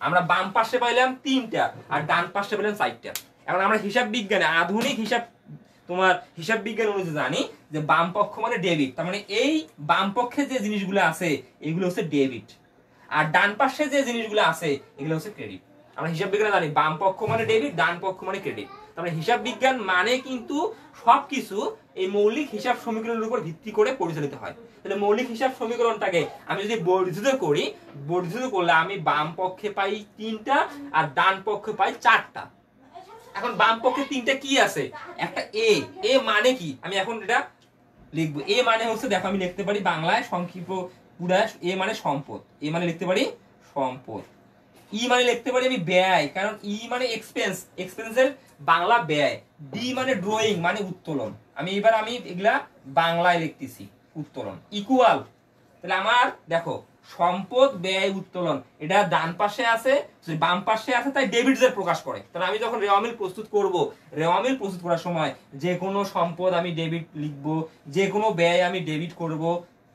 আমরা বাম পাশে পাইলাম 3টা আর ডান পাশে পাইলাম 4টা। এখন আমরা হিসাব বিজ্ঞানে, আধুনিক হিসাব বিজ্ঞান অনুযায়ী জানি যে বাম পক্ষ মানে ডেবিট। তার মানে এই বাম পক্ষে যে জিনিসগুলো আছে এগুলো হচ্ছে ডেবিট, আর ডান পাশে যে জিনিসগুলো আছে এগুলো হচ্ছে ক্রেডিট। আমরা হিসাব বিজ্ঞানে জানি বাম পক্ষ মানে ডেবিট, ডান পক্ষ মানে ক্রেডিট। তার মানে হিসাব বিজ্ঞান মানে কিন্তু সবকিছু এই মৌলিক হিসাব সমীকরণের উপর ভিত্তি করে পরিচালিত হয়। তাহলে মৌলিক হিসাব সমীকরণটাকে আমি যদি বর্ধিত করি, বর্ধিত করলে আমি বাম পক্ষে পাই 3টা আর ডান পক্ষে পাই 4টা। এখন বাম পক্ষে তিনটা কি আছে, একটা এ, এ মানে কি আমি এখন এটা লিখবো। এ মানে হচ্ছে দেখো আমি লিখতে পারি বাংলায় সংক্ষিপ্ত পুরা, এ মানে সম্পদ, এ মানে লিখতে পারি সম্পদ। ই মানে লিখতে পারি আমি ব্যয়, কারণ ই মানে এক্সপেন্স, এক্সপেন্সের বাংলা ব্যয়। ডি মানে ড্রয়িং মানে উত্তোলন, আমি এগুলা বাংলায় লিখতেছি উত্তোলন। ইকুয়াল, তাহলে আমার দেখো সম্পদ ব্যয় উত্তোলন এটা ডান পাশে আছে, বাম পাশে আছে, তাই ডেবিটস এর প্রকাশ করে। তাহলে আমি যখন রেওয়ামিল প্রস্তুত করব, রেওয়ামিল প্রস্তুত করার সময় যে কোনো সম্পদ আমি ডেবিট লিখব, যে কোনো ব্যয় আমি ডেবিট করব,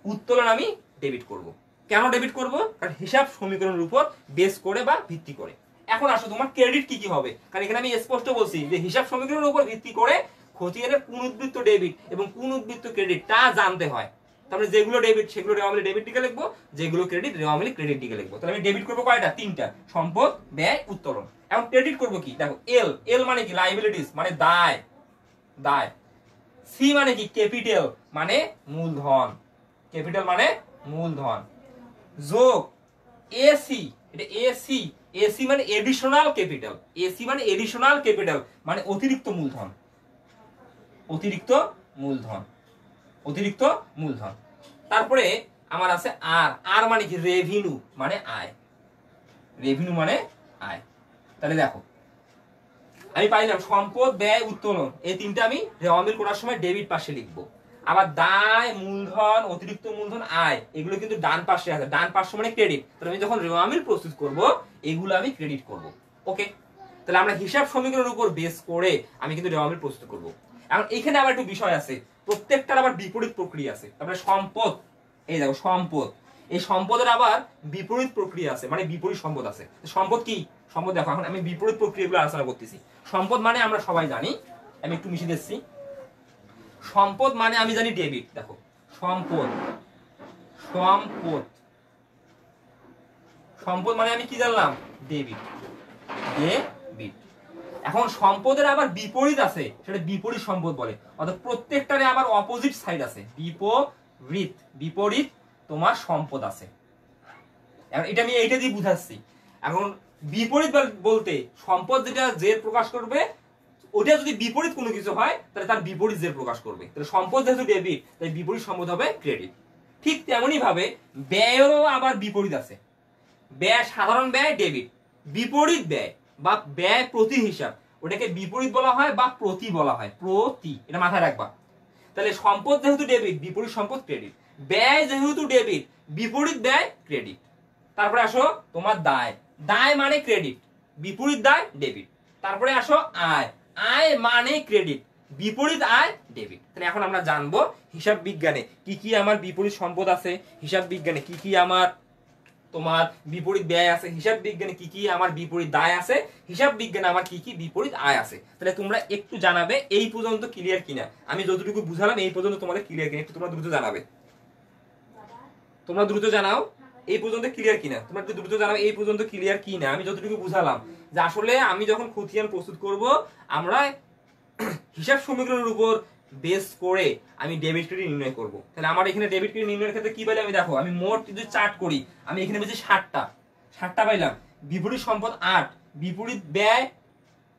উত্তোলন আমি ডেবিট করব। কেন ডেবিট করব? কারণ হিসাব সমীকরণের উপর বেস করে বা ভিত্তি করে। এখন আসো তোমার ক্রেডিট কি কি হবে, কারণ এখানে আমি স্পষ্ট বলছি যে হিসাব সমীকরণের উপর ভিত্তি করে খতিয়ানের কোন উদ্বৃত্ত ডেবিট এবং কোন উদ্বৃত্ত ক্রেডিট তা জানতে হয়। তারপরে যেগুলো ডেবিট সেগুলো রেওয়ামিলে ডেবিট দিকে লিখবো, যেগুলো ক্রেডিট রেওয়ামিলে ক্রেডিট দিকে লিখবো। তাহলে আমি ডেবিট করবো কয়টা? তিনটা, সম্পদ ব্যয় উত্তোলন। এখন ক্রেডিট করবো কি, দেখো এল, এল মানে কি লাইবিলিটিস মানে দায়, দায়। সি মানে কি ক্যাপিটাল মানে মূলধন, ক্যাপিটাল মানে মূলধন। যোগ এসি, এটা এসি, এসি মানে এডিশনাল ক্যাপিটাল, এসি মানে এডিশনাল ক্যাপিটাল মানে অতিরিক্ত মূলধন, অতিরিক্ত মূলধন, অতিরিক্ত মূলধন। তারপরে আমার আছে আর, আর মানে কি রেভিনিউ মানে আয়, রেভিনিউ মানে আয়। তাহলে দেখো আমি পাইলাম সম্পদ ব্যয় উত্তোলন, এই তিনটা আমি রেওয়ামিল করার সময় ডেবিট পাশে লিখবো। আবার দায় মূলধন অতিরিক্ত মূলধন আয় এগুলো কিন্তু ডান পাশে আছে, ডান পাশে মানে ক্রেডিট। তাহলে আমি যখন রেওয়ামিল প্রস্তুত করব এগুলো আমি ক্রেডিট করব। ওকে, তাহলে আমরা হিসাব সমীকরণের উপর বেস করে আমি কিন্তু রেওয়ামিল প্রস্তুত করব। এখন এখানে আবার একটু বিষয় আছে, প্রত্যেকটার আবার বিপরীত প্রক্রিয়া আছে। তারপরে সম্পদ, এই দেখো সম্পদ, এই সম্পদের আবার বিপরীত প্রক্রিয়া আছে, মানে বিপরীত সম্পদ আছে। সম্পদ কি, সম্পদ দেখো এখন আমি বিপরীত প্রক্রিয়াগুলো আলোচনা করতেছি। সম্পদ মানে আমরা সবাই জানি, আমি একটু মিশিয়ে দিচ্ছি। সম্পদ মানে আমি জানি ডেবিট, দেখো সম্পদ, সম্পদ, সম্পদ মানে আমি কি জানলাম? Debit, debit. এখন সম্পদের আবার বিপরীত আছে, সেটা বিপরীত সম্পদ বলে, অর্থাৎ প্রত্যেকটারে আবার অপোজিট সাইড আছে, বিপরীত, বিপরীত তোমার সম্পদ আছে। এখন এটা আমি এইটা দিয়ে বুঝাচ্ছি। এখন বিপরীত বলতে সম্পদ যেটা যে প্রকাশ করবে ওটা যদি বিপরীত কোনো কিছু হয় তাহলে তার বিপরীত যে প্রকাশ করবে। তাহলে সম্পদ যেহেতু ডেবিট তাই বিপরীত সম্পদ হবে ক্রেডিট। ঠিক তেমনি ভাবে ব্যয়েরও আবার বিপরীত আছে, ব্যয় সাধারণ ব্যয় ডেবিট, বিপরীত ব্যয় বা ব্যয় প্রতি হিসাব ওটাকে বিপরীত বলা হয় বা প্রতি বলা হয়, প্রতি, এটা মাথায় রাখবা। তাহলে সম্পদ যেহেতু ডেবিট বিপরীত সম্পদ ক্রেডিট, ব্যয় যেহেতু ডেবিট বিপরীত ব্যয় ক্রেডিট। তারপরে আসো তোমার দায়, দায় মানে ক্রেডিট, বিপরীত দায় ডেবিট। তারপরে আসো আয়, আয় মানে ক্রেডিট, বিপরীত আয় ডেবিট। তাহলে এখন আমরা জানবো হিসাব বিজ্ঞানে কি কি আমার বিপরীত সম্পদ আছে, হিসাব বিজ্ঞানে কি কি আমার তোমার বিপরীত ব্যয় আছে, হিসাব বিজ্ঞানে কি কি আমার বিপরীত দায় আছে, হিসাব বিজ্ঞানে আমার কি কি বিপরীত আয় আছে। তাহলে তোমরা একটু জানাবে এই পর্যন্ত ক্লিয়ার কিনা, আমি যতটুকু বুঝালাম এই পর্যন্ত তোমাদের ক্লিয়ার কিনা, একটু তোমরা দ্রুত জানাবে। তোমরা দ্রুত জানাও এই পর্যন্ত ক্লিয়ার কিনা, তোমরা একটু দ্রুত জানাও এই পর্যন্ত ক্লিয়ার কিনা। আমি যতটুকু বুঝালাম যে আসলে আমি যখন খতিয়ান প্রস্তুত করব আমরা হিসাব সমীকরণের উপর বেস করে আমি ডেবিট ক্রেডিট নির্ণয় করব। তাহলে আমার এখানে ডেবিট ক্রেডিট নির্ণয়ের ক্ষেত্রে কি পাইলাম? আমি দেখো আমি মোট যদি চার্ট করি আমি এখানে পেয়েছি 60টা পাইলাম। বিপরীত সম্পদ 8, বিপরীত ব্যয়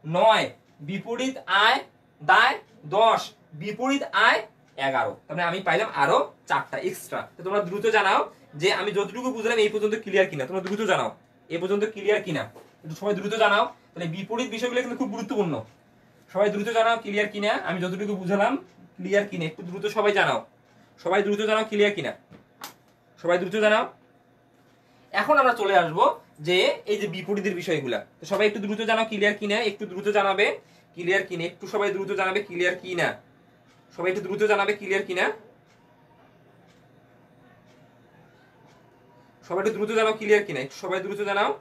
9, বিপরীত আয় দায় 10, বিপরীত আয় 11। তাহলে আমি পাইলাম আরো 4টা এক্সট্রা। তোমরা দ্রুত জানাও যে আমি যতটুকু বুঝলাম এই পর্যন্ত ক্লিয়ার কিনা, তোমরা দ্রুত জানাও এই পর্যন্ত ক্লিয়ার কিনা, একটু সবাই দ্রুত জানাও। তাহলে বিপরীত বিষয়গুলো কিন্তু খুব গুরুত্বপূর্ণ, সবাই দ্রুত জানাও ক্লিয়ার কিনা, আমি যতটুকু বুঝালাম ক্লিয়ার কিনা, একটু দ্রুত সবাই জানাও, সবাই দ্রুত জানাও ক্লিয়ার কিনা, সবাই দ্রুত জানাও। এখন আমরা চলে আসব যে এই যে বিপরীতের বিষয়গুলা, তো সবাই একটু দ্রুত জানাও ক্লিয়ার কিনা, একটু দ্রুত জানাবে ক্লিয়ার কিনা, একটু সবাই দ্রুত জানাবে ক্লিয়ার কিনা, সবাই একটু দ্রুত জানাবে ক্লিয়ার কিনা, সবাই একটু দ্রুত জানাও ক্লিয়ার কিনা, একটু সবাই দ্রুত জানাও।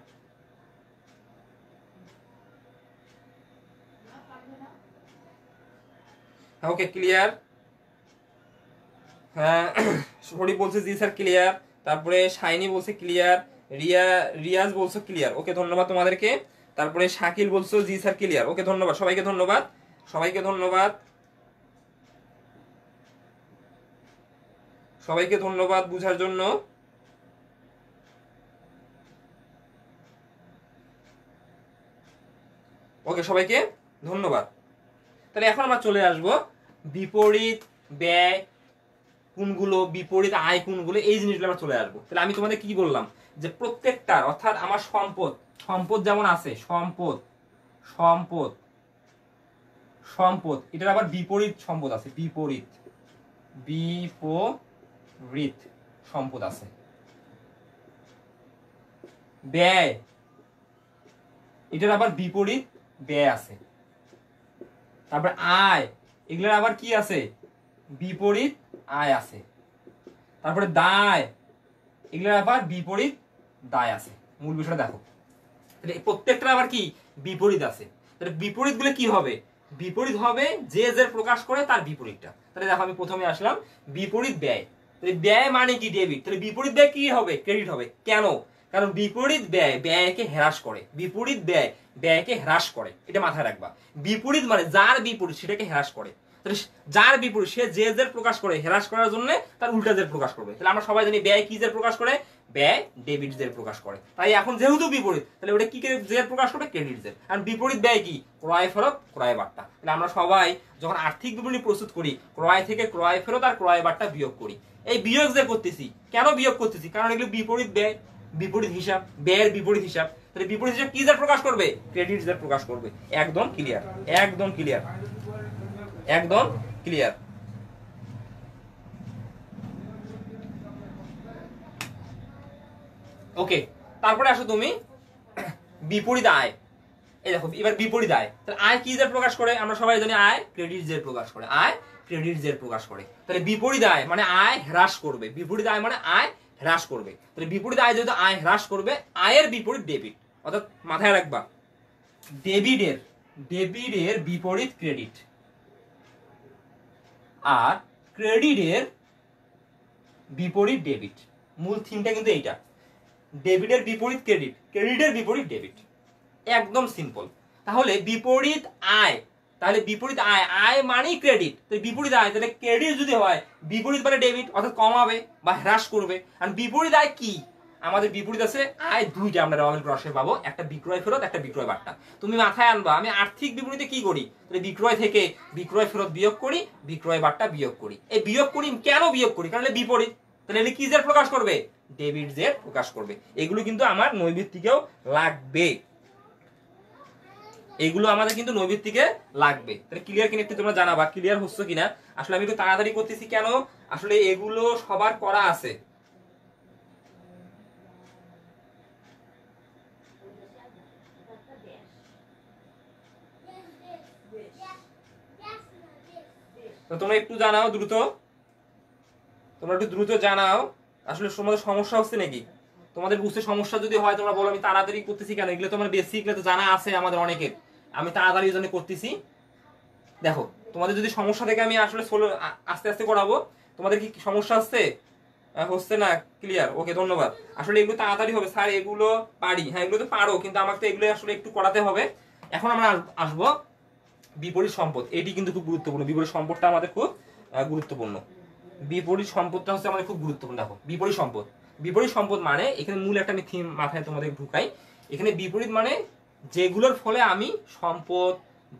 ওকে ক্লিয়ার, হ্যাঁ শরীফ বলছে জি স্যার ক্লিয়ার, তারপরে শাইনি বলছে ক্লিয়ার, রিয়াজ বলছো ক্লিয়ার, ওকে ধন্যবাদ তোমাদেরকে। তারপরে শাকিল বলছো জি স্যার ক্লিয়ার, ওকে ধন্যবাদ, সবাইকে ধন্যবাদ, সবাইকে ধন্যবাদ, সবাইকে ধন্যবাদ বুঝার জন্য। ওকে সবাইকে ধন্যবাদ। তাহলে এখন আমরা চলে আসব বিপরীত ব্যয় কোনগুলো, বিপরীত আয় কোনগুলো, এই জিনিসগুলো আমরা চলে আসবো। তাহলে আমি তোমাদের কি বললাম যে প্রত্যেকটার, অর্থাৎ আমার সম্পদ, সম্পদ যেমন আছে, সম্পদ সম্পদ সম্পদ এটার আবার বিপরীত সম্পদ আছে, বিপরীত বিপরীত সম্পদ আছে। ব্যয় এটার আবার বিপরীত ব্যয় আছে। তারপর আয়, এগুলোর আবার কি আছে, বিপরীত আয় আছে। তারপরে দায়, এগুলোর আবার বিপরীত দায় আছে। মূল বিষয়টা দেখো, তাহলে প্রত্যেকটা আবার কি বিপরীত আছে। তাহলে বিপরীত গুলো কি হবে, বিপরীত হবে যে যে প্রকাশ করে তার বিপরীতটা। তাহলে দেখো আমি প্রথমে আসলাম বিপরীত ব্যয়। তাহলে ব্যয় মানে কি ডেবিট, তাহলে বিপরীত ব্যয় কি হবে, ক্রেডিট হবে। কেন, কারণ বিপরীত ব্যয় ব্যয়কে হ্রাস করে, বিপরীত ব্যয় ব্যয়কে হ্রাস করে, এটা মাথায় রাখবা। বিপরীত মানে যার বিপরীত সেটাকে হ্রাস করে। তাহলে যার বিপরীত সে যে জের প্রকাশ করে, হ্রাস করার জন্য তার উল্টা জের প্রকাশ করবে। তাহলে আমরা সবাই জানি ব্যয় কি জের প্রকাশ করে, ব্যয় ডেবিট জের প্রকাশ করে। তাই এখন যেহেতু বিপরীত, তাহলে ওটা কি জের প্রকাশ করে, ক্রেডিট জের। আর বিপরীত ব্যয় কি, ক্রয় ফেরত, ক্রয় বার্তা। তাহলে আমরা সবাই যখন আর্থিক বিবরণী প্রস্তুত করি, ক্রয় থেকে ক্রয় ফেরত আর ক্রয় বার্তা বিয়োগ করি। এই বিয়োগ যে করতেছি, কেন বিয়োগ করতেছি, কারণ এগুলো বিপরীত ব্যয়, বিপরীত হিসাব, ব্যয়ের বিপরীত হিসাব। তাহলে বিপরীত হিসাব কি জের প্রকাশ করবে, ক্রেডিট জের প্রকাশ করবে। একদম ক্লিয়ার, একদম ক্লিয়ার, একদম ক্লিয়ার। ওকে, তারপরে আসো তুমি বিপরীত আয়। এই দেখো এবার বিপরীত আয়, তাহলে আয় কি জের প্রকাশ করে, আমরা সবাই জানি আয় ক্রেডিট জের প্রকাশ করে, আয় ক্রেডিট জের প্রকাশ করে। তাহলে বিপরীত আয় মানে আয় হ্রাস করবে, বিপরীত আয় মানে আয় হ্রাস করবে। তাহলে বিপরীত আয় যেহেতু আয় হ্রাস করবে, আয়ের বিপরীত ডেবিট। অর্থাৎ মাথায় রাখবা, ডেবিটের বিপরীত ক্রেডিট, আর ক্রেডিটের বিপরীত ডেবিট। মূল থিমটা কিন্তু এইটা, ডেবিটের বিপরীত ক্রেডিট, ক্রেডিটের বিপরীত ডেবিট। একদম সিম্পল। তাহলে বিপরীত আয়, তাহলে বিপরীত আয়, আয় মানেই ক্রেডিট, তাহলে বিপরীত আয়, তাহলে ক্রেডিট যদি হয় বিপরীত মানে ডেবিট, অর্থাৎ কমাবে বা হ্রাস করবে। আর বিপরীত আয় কি, আমাদের বিপরীত আছে আয় দুইটা, আমরা রমেল গ্রসে পাবো, একটা বিক্রয় ফেরত, একটা বিক্রয় বার্তা। তুমি মাথায় আনবা, আমি আর্থিক বিবরণীতে কি করি, তাহলে বিক্রয় থেকে বিক্রয় ফেরত বিয়োগ করি, বিক্রয় বার্তা বিয়োগ করি। এই বিয়োগ করি কেন বিয়োগ করি, কারণ বিপরীত। তাহলে এটা কি জের প্রকাশ করবে, ডেবিট জের প্রকাশ করবে। এগুলো কিন্তু আমার নৈবিত্তিকেও লাগবে, এগুলো আমাদের কিন্তু নৈবিত্তিকে লাগবে। তাহলে ক্লিয়ার কিনা একটু তোমরা জানাবা, ক্লিয়ার হচ্ছে কিনা। আসলে আমি একটু তাড়াতাড়ি করতেছি কেন, আসলে এগুলো সবার করা আছে। তোমরা একটু জানাও দ্রুত, তোমরা একটু দ্রুত জানাও আসলে তোমাদের সমস্যা হচ্ছে নাকি। তোমাদের বুঝতে সমস্যা যদি হয় তোমরা বলো আমি তাড়াতাড়ি করতেছি কেন, এগুলো তোমার বেসিক তো জানা আছে আমাদের অনেকের, আমি তাড়াতাড়ি জন্য করতেছি। দেখো তোমাদের যদি সমস্যা থেকে আমি আসলে আস্তে আস্তে করাবো। তোমাদের কি সমস্যা হচ্ছে, হচ্ছে না, ক্লিয়ার, ওকে ধন্যবাদ। আসলে এগুলো তাড়াতাড়ি হবে স্যার, এগুলো পারি, হ্যাঁ এগুলো তো পারো, কিন্তু আমাকে তো এগুলো আসলে একটু করাতে হবে। এখন আমরা আসবো বিপরীত সম্পদ, এটি কিন্তু খুব গুরুত্বপূর্ণ, বিপরীত সম্পদটা আমাদের খুব গুরুত্বপূর্ণ। বিপরীত সম্পদটা হচ্ছে আমাদের খুব গুরুত্বপূর্ণ। দেখো বিপরীত সম্পদ, বিপরীত সম্পদ মানে এখানে মূল একটা আমি থিম মাথায় তোমাদের ঢুকাই। এখানে বিপরীত মানে যেগুলোর ফলে আমি সম্পদ,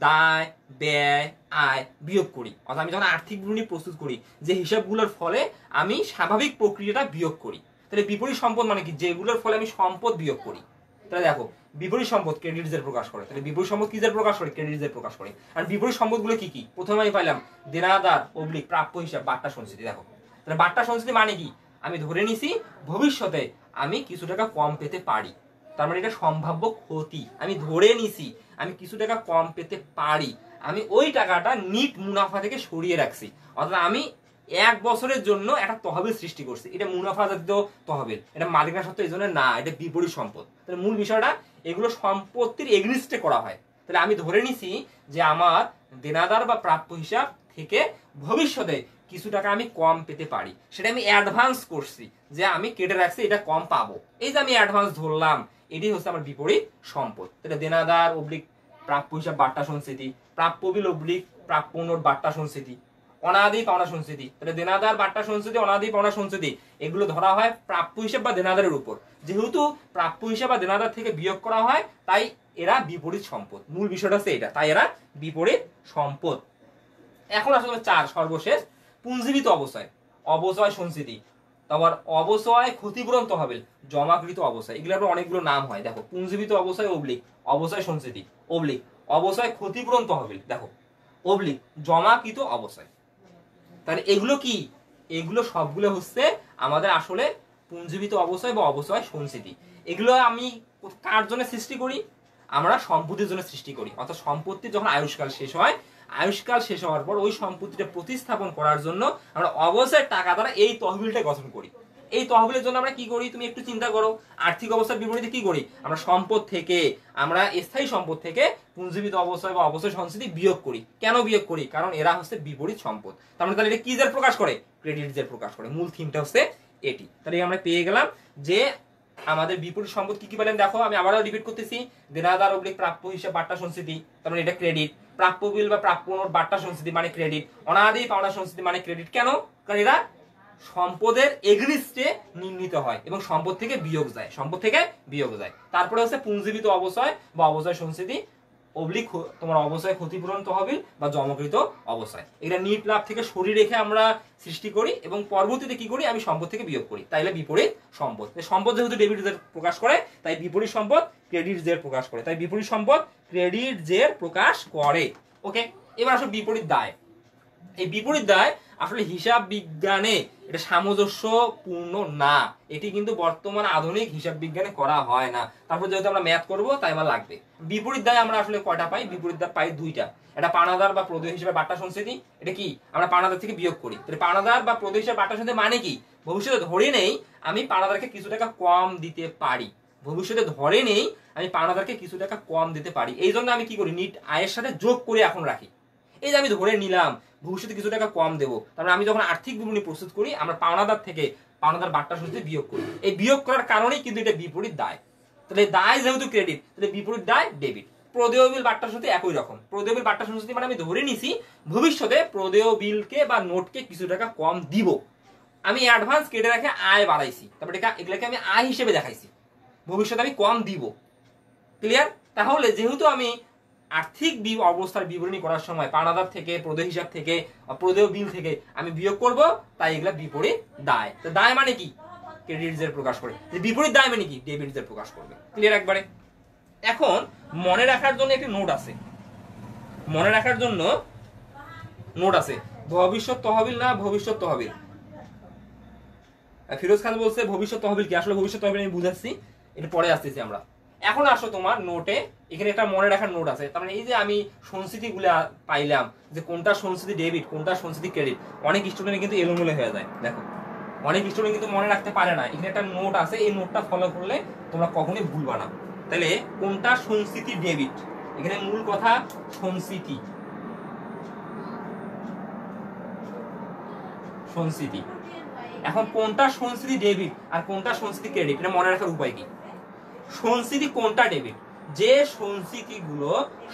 দায়, ব্যয়, আয় বিয়োগ করি। অর্থাৎ আমি যখন আর্থিক বিবরণী প্রস্তুত করি, যে হিসাবগুলোর ফলে আমি স্বাভাবিক প্রক্রিয়াটা বিয়োগ করি। তাহলে বিপরীত সম্পদ মানে কি, যেগুলোর ফলে আমি সম্পদ বিয়োগ করি। তাহলে দেখো বিপরীত সম্পদ ক্রেডিট জের প্রকাশ করে, তাহলে বিপরীত সম্পদ কি জের প্রকাশ করে, ক্রেডিট জের প্রকাশ করে। আর বিপরীত সম্পদগুলো কি কি, প্রথমে আমি পাইলাম দেনাদার অবলিক প্রাপ্য হিসাব, বার্তা সঞ্চিতি। দেখো তাহলে বার্তা সঞ্চিতি মানে কি, আমি ধরে নিছি ভবিষ্যতে আমি কিছু টাকা কম পেতে পারি, তার মানে এটা সম্ভাব্য ক্ষতি। আমি ধরে নিছি আমি কিছু টাকা কম পেতে পারি, আমি ওই টাকাটা নিট মুনাফা থেকে সরিয়ে রাখছি। অর্থাৎ আমি 1 বছরের জন্য একটা তহবিল সৃষ্টি করছি, এটা মুনাফা জাতীয় তহবিল, এটা মালিকানা সত্ত্ব এই জন্য না, এটা বিপরীত সম্পদ। তাহলে মূল বিষয়টা এগুলো সম্পত্তির এগনিস্টে করা হয়। তাহলে আমি ধরে নিছি যে আমার দেনাদার বা প্রাপ্য হিসাব থেকে ভবিষ্যতে কিছু টাকা আমি কম পেতে পারি, সেটা আমি অ্যাডভান্স করছি, যে আমি কেটে রাখছি এটা কম পাবো, এই যে আমি অ্যাডভান্স ধরলাম, এটি হচ্ছে আমার বিপরীত সম্পদ। তাহলে দেনাদার অবলিক প্রাপ্য হিসাব বার্তা সঞ্চিতি, প্রাপ্য বিল অবলিক প্রাপ্য নোট বার্তা সঞ্চিতি। অনাদি পাওনা সঞ্চিতি। তাহলে দেনাদার বাট্টা সঞ্চিতি অনাদি পাওনা সঞ্চিতি এগুলো ধরা হয় প্রাপ্য হিসাব বা দেনাদারের উপর। যেহেতু প্রাপ্য হিসাব বা দেনাদার থেকে বিয়োগ করা হয় তাই এরা বিপরীত সম্পদ। মূল বিষয়টা হচ্ছে এটা, তাই এরা বিপরীত সম্পদ। এখন আসলে 4 সর্বশেষ পুঞ্জীবিত অবস্থায় অবচয় সঞ্চিতি, তারপর অবচয় ক্ষতিপূরণ তহবিল, জমাকৃত অবস্থায়, এগুলোর অনেকগুলো নাম হয়। দেখো পুঞ্জীবিত অবস্থায় অবলিক অবচয় সঞ্চিতি, অবলিক অবচয় ক্ষতিপূরণ তহবিল, দেখো অবলিক জমাকৃত অবস্থায়। তাহলে এগুলো কি? এগুলো সবগুলো হচ্ছে আমাদের আসলে পুঞ্জীবিত অবস্থায় বা অবচয় সঞ্চিতি। এগুলো আমি কার জন্য সৃষ্টি করি? আমরা সম্পত্তির জন্য সৃষ্টি করি। অর্থাৎ সম্পত্তির যখন আয়ুষ্কাল শেষ হয়, আয়ুষ্কাল শেষ হওয়ার পর ওই সম্পত্তিটা প্রতিস্থাপন করার জন্য আমরা অবচয়ের টাকা দ্বারা এই তহবিলটা গঠন করি। এই তহবিলের জন্য আমরা কি করি তুমি একটু চিন্তা করো। আর্থিক অবস্থার বিপরীতে কি করি? আমরা সম্পদ থেকে, আমরা স্থায়ী সম্পদ থেকে পুঞ্জীবিত অবস্থায় বা অবচয় সঞ্চিতি বিয়োগ করি। কেন বিয়োগ করি? কারণ এরা হচ্ছে বিপরীত সম্পদ। তাহলে এটা কি জের প্রকাশ করে? ক্রেডিট জের প্রকাশ করে। মূল থিমটা হচ্ছে এটি। তাহলে আমরা পেয়ে গেলাম যে আমাদের বিপরীত সম্পদ কি কি পেলেন। দেখো আমি আবারও রিপিট করতেছি, দেনাদার অবলিক প্রাপ্য হিসাব বাট্টা সঞ্চিতি, তার মানে এটা ক্রেডিট। প্রাপ্য বিল বা প্রাপ্য নোট বাট্টা সঞ্চিতি মানে ক্রেডিট। অনাদি পাওনা সঞ্চিতি মানে ক্রেডিট। কেন? কারণ এরা সম্পদের এগনিস্টে নির্ণীত হয় এবং সম্পদ থেকে বিয়োগ যায়, সম্পদ থেকে বিয়োগ যায়। তারপরে হচ্ছে পুঞ্জীবিত অবচয় বা অবচয় সঞ্চিতি অবলিক তোমার অবচয় ক্ষতিপূরণ তহবিল বা জমাকৃত অবচয়। এটা নিট লাভ থেকে সরিয়ে রেখে আমরা সৃষ্টি করি এবং পরবর্তীতে কি করি? আমি সম্পদ থেকে বিয়োগ করি। তাইলে বিপরীত সম্পদ। সম্পদ যেহেতু ডেবিট জের প্রকাশ করে তাই বিপরীত সম্পদ ক্রেডিট জের প্রকাশ করে। তাই বিপরীত সম্পদ ক্রেডিট জের প্রকাশ করে। ওকে, এবার আসলে বিপরীত দায়। এই বিপরীত দায় আসলে হিসাব বিজ্ঞানে এটা সামঞ্জস্যপূর্ণ না। এটি কিন্তু বর্তমান আধুনিক হিসাব বিজ্ঞানে করা হয় না। তারপর যেহেতু আমরা ম্যাথ করব তাই আমার লাগবে। বিপরীত দায় আমরা আসলে কয়টা পাই? বিপরীত দায় পাই 2টা। এটা পাওনাদার বা প্রদেয় হিসেবে বাট্টা সঞ্চিতি। এটা কি? আমরা পাওনাদার থেকে বিয়োগ করি। তাহলে পাওনাদার বা প্রদেয় হিসেবে বাট্টা সঞ্চিতি মানে কি? ভবিষ্যতে ধরে নেই আমি পাওনাদারকে কিছু টাকা কম দিতে পারি। ভবিষ্যতে ধরে নেই আমি পাওনাদারকে কিছু টাকা কম দিতে পারি। এই জন্য আমি কি করি? নিট আয়ের সাথে যোগ করে এখন রাখি। এই যে আমি ধরে নিলাম ভবিষ্যতে কিছু টাকা কম দেবো, তারপরে আমি যখন আর্থিক বিবরণী প্রস্তুত করি আমরা পাওনাদার থেকে পাওনাদার বাট্টা সঞ্চিতি বিয়োগ করি। এই বিয়োগ করার কারণেই কিন্তু এটা বিপরীত দায়। তাহলে দায় যেহেতু ক্রেডিট, তাহলে বিপরীত দায় ডেবিট। প্রদেয় বিল বাট্টা সঞ্চিতি একই রকম। প্রদেয় বিল বাট্টা সঞ্চিতি মানে আমি ধরে নিছি ভবিষ্যতে প্রদেয় বিলকে বা নোটকে কিছু টাকা কম দিব। আমি অ্যাডভান্স কেটে রেখে আয় বাড়াইছি, তারপরে এগুলাকে আমি আয় হিসেবে দেখাইছি, ভবিষ্যতে আমি কম দিব। ক্লিয়ার? তাহলে যেহেতু আমি আর্থিক অবস্থার বিবরণী করার সময় পাওনাদার থেকে, প্রদেয় হিসাব থেকে, প্রদেয় বিল থেকে আমি বিয়োগ করব, তাই এগুলা বিপরীত দায়। তো দায় মানে কি? ক্রেডিট জের প্রকাশ করে। বিপরীত দায় মানে কি? ডেবিট জের প্রকাশ করবে। ক্লিয়ার একবারে? এখন মনে রাখার জন্য একটি নোট আছে, মনে রাখার জন্য নোট আছে। ভবিষ্যৎ তহবিল না ভবিষ্যৎ তহবিল। ফিরোজ খান বলছে ভবিষ্যৎ তহবিল কি? আসলে ভবিষ্যৎ তহবিল আমি বুঝাচ্ছি, এটা পরে আসতেছি আমরা। এখন আসো তোমার নোটে এখানে একটা মনে রাখার নোট আছে। তার মানে এই যে আমি সঞ্চিতি গুলা পাইলাম যে কোনটা সঞ্চিতি ডেবিট কোনটা সঞ্চিতি ক্রেডিট, অনেক স্টুডেন্ট কিন্তু এলোমেলো হয়ে যায়। দেখো অনেক স্টুডেন্ট কিন্তু মনে রাখতে পারে না। এখানে একটা নোট আছে, এই নোটটা ফলো করলে তোমরা কখনোই ভুলবা না। তাহলে কোনটা সঞ্চিতি ডেবিট, এখানে মূল কথা সঞ্চিতি, সঞ্চিতি। এখন কোনটা সঞ্চিতি ডেবিট আর কোনটা সঞ্চিতি ক্রেডিট, এটা মনে রাখার উপায় কি? সঞ্চিতি কোনটা ডেবিট? যে সঞ্চিতিগুলো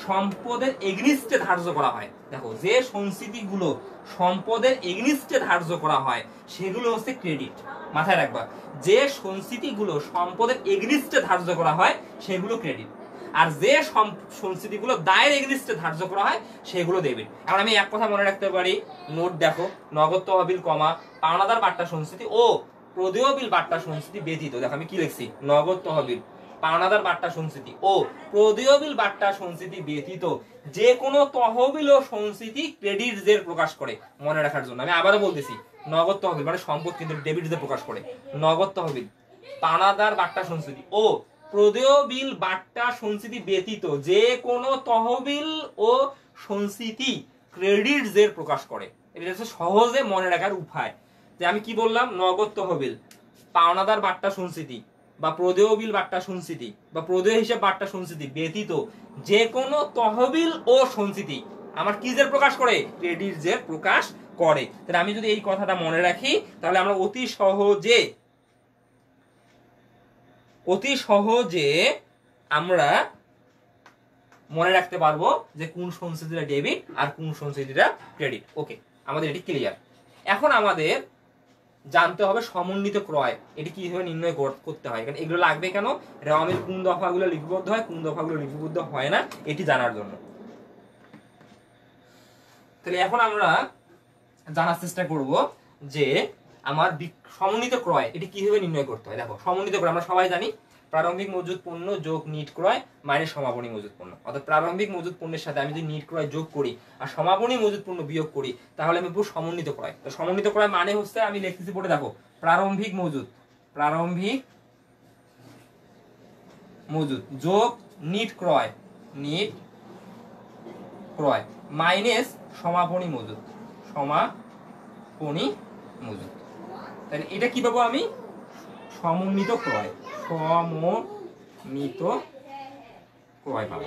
সম্পদের এগনিস্টে ধার্য করা হয়। দেখো যে সঞ্চিতিগুলো সম্পদের এগনিস্টে ধার্য করা হয় সেগুলো হচ্ছে ক্রেডিট। মাথায় রাখবা, যে সঞ্চিতিগুলো সম্পদের এগনিস্টে ধার্য করা হয় সেগুলো ক্রেডিট, আর যে সঞ্চিতিগুলো দায়ের এগনিস্টে ধার্য করা হয় সেগুলো ডেবিট। এখন আমি এক কথা মনে রাখতে পারি, নোট দেখো, নগদ তহবিল কমা পাওনাদার বাট্টা সঞ্চিতি ও প্রদেয় বিল বাট্টা সঞ্চিতি ব্যতীত, দেখো আমি কি লিখছি, নগদ তহবিল পাওনাদার বাট্টা সঞ্চিতি ও প্রদেয় বিল বাট্টা সঞ্চিতি ব্যতীত যে কোনো তহবিল ও সঞ্চিতি ক্রেডিট জের প্রকাশ করে। মনে রাখার জন্য আমি আবারও বলতেছি, নগদ তহবিল মানে সম্পদ কিন্তু ডেবিট জের প্রকাশ করে। নগদ তহবিল পাওনাদার বাট্টা সঞ্চিতি ও প্রদেয় বিল বাট্টা সঞ্চিতি ব্যতীত যে কোনো তহবিল ও সঞ্চিতি ক্রেডিট জের প্রকাশ করে। এটা হচ্ছে সহজে মনে রাখার উপায়। যে আমি কি বললাম, নগদ তহবিল পাওনাদার বাট্টা সঞ্চিতি বা প্রদেয় বিল বাট্টা সঞ্চিতি বা প্রদেয় হিসাব বাট্টা সঞ্চিতি ব্যতীত যে কোনো তহবিল ও সঞ্চিতি আমার কি জের প্রকাশ করে? ক্রেডিট জের প্রকাশ করে। তাহলে আমি যদি এই কথাটা মনে রাখি তাহলে আমরা অতি সহজে আমরা মনে রাখতে পারবো যে কোন সঞ্চিতিটা ডেবিট আর কোন সঞ্চিতিটা ক্রেডিট। ওকে। আমাদের এটি ক্লিয়ার। এখন আমাদের জানতে হবে সমন্বিত ক্রয় এটি কিভাবে নির্ণয় করতে হয়, কারণ এগুলো লাগবে কেন, রেওয়া মিল কোন দফাগুলো লিপিবদ্ধ হয় কোন দফাগুলো লিপিবদ্ধ হয় না এটি জানার জন্য। তাহলে এখন আমরা জানার চেষ্টা করব যে আমার সমন্বিত ক্রয় এটি কিভাবে নির্ণয় করতে হয়। দেখো সমন্বিত ক্রয় আমরা সবাই জানি প্রারম্ভিক মজুদ পণ্য যোগ নিট ক্রয় মাইনাস সমাপনী মজুদ পণ্য, অর্থাৎ প্রারম্ভিক মজুদ পণ্যের সাথে আমি যদি নিট ক্রয় যোগ করি আর সমাপনী মজুদ পণ্য বিয়োগ করি তাহলে আমি পুরো সমন্বিত ক্রয়। তো সমন্বিত ক্রয় মানে হচ্ছে আমি লিখতেছি পড়ে দেখো প্রারম্ভিক মজুদ যোগ নিট ক্রয় মাইনাস সমাপনী মজুদ তাহলে এটা কি পাবো আমি, সমন্বিত ক্রয় পাবো।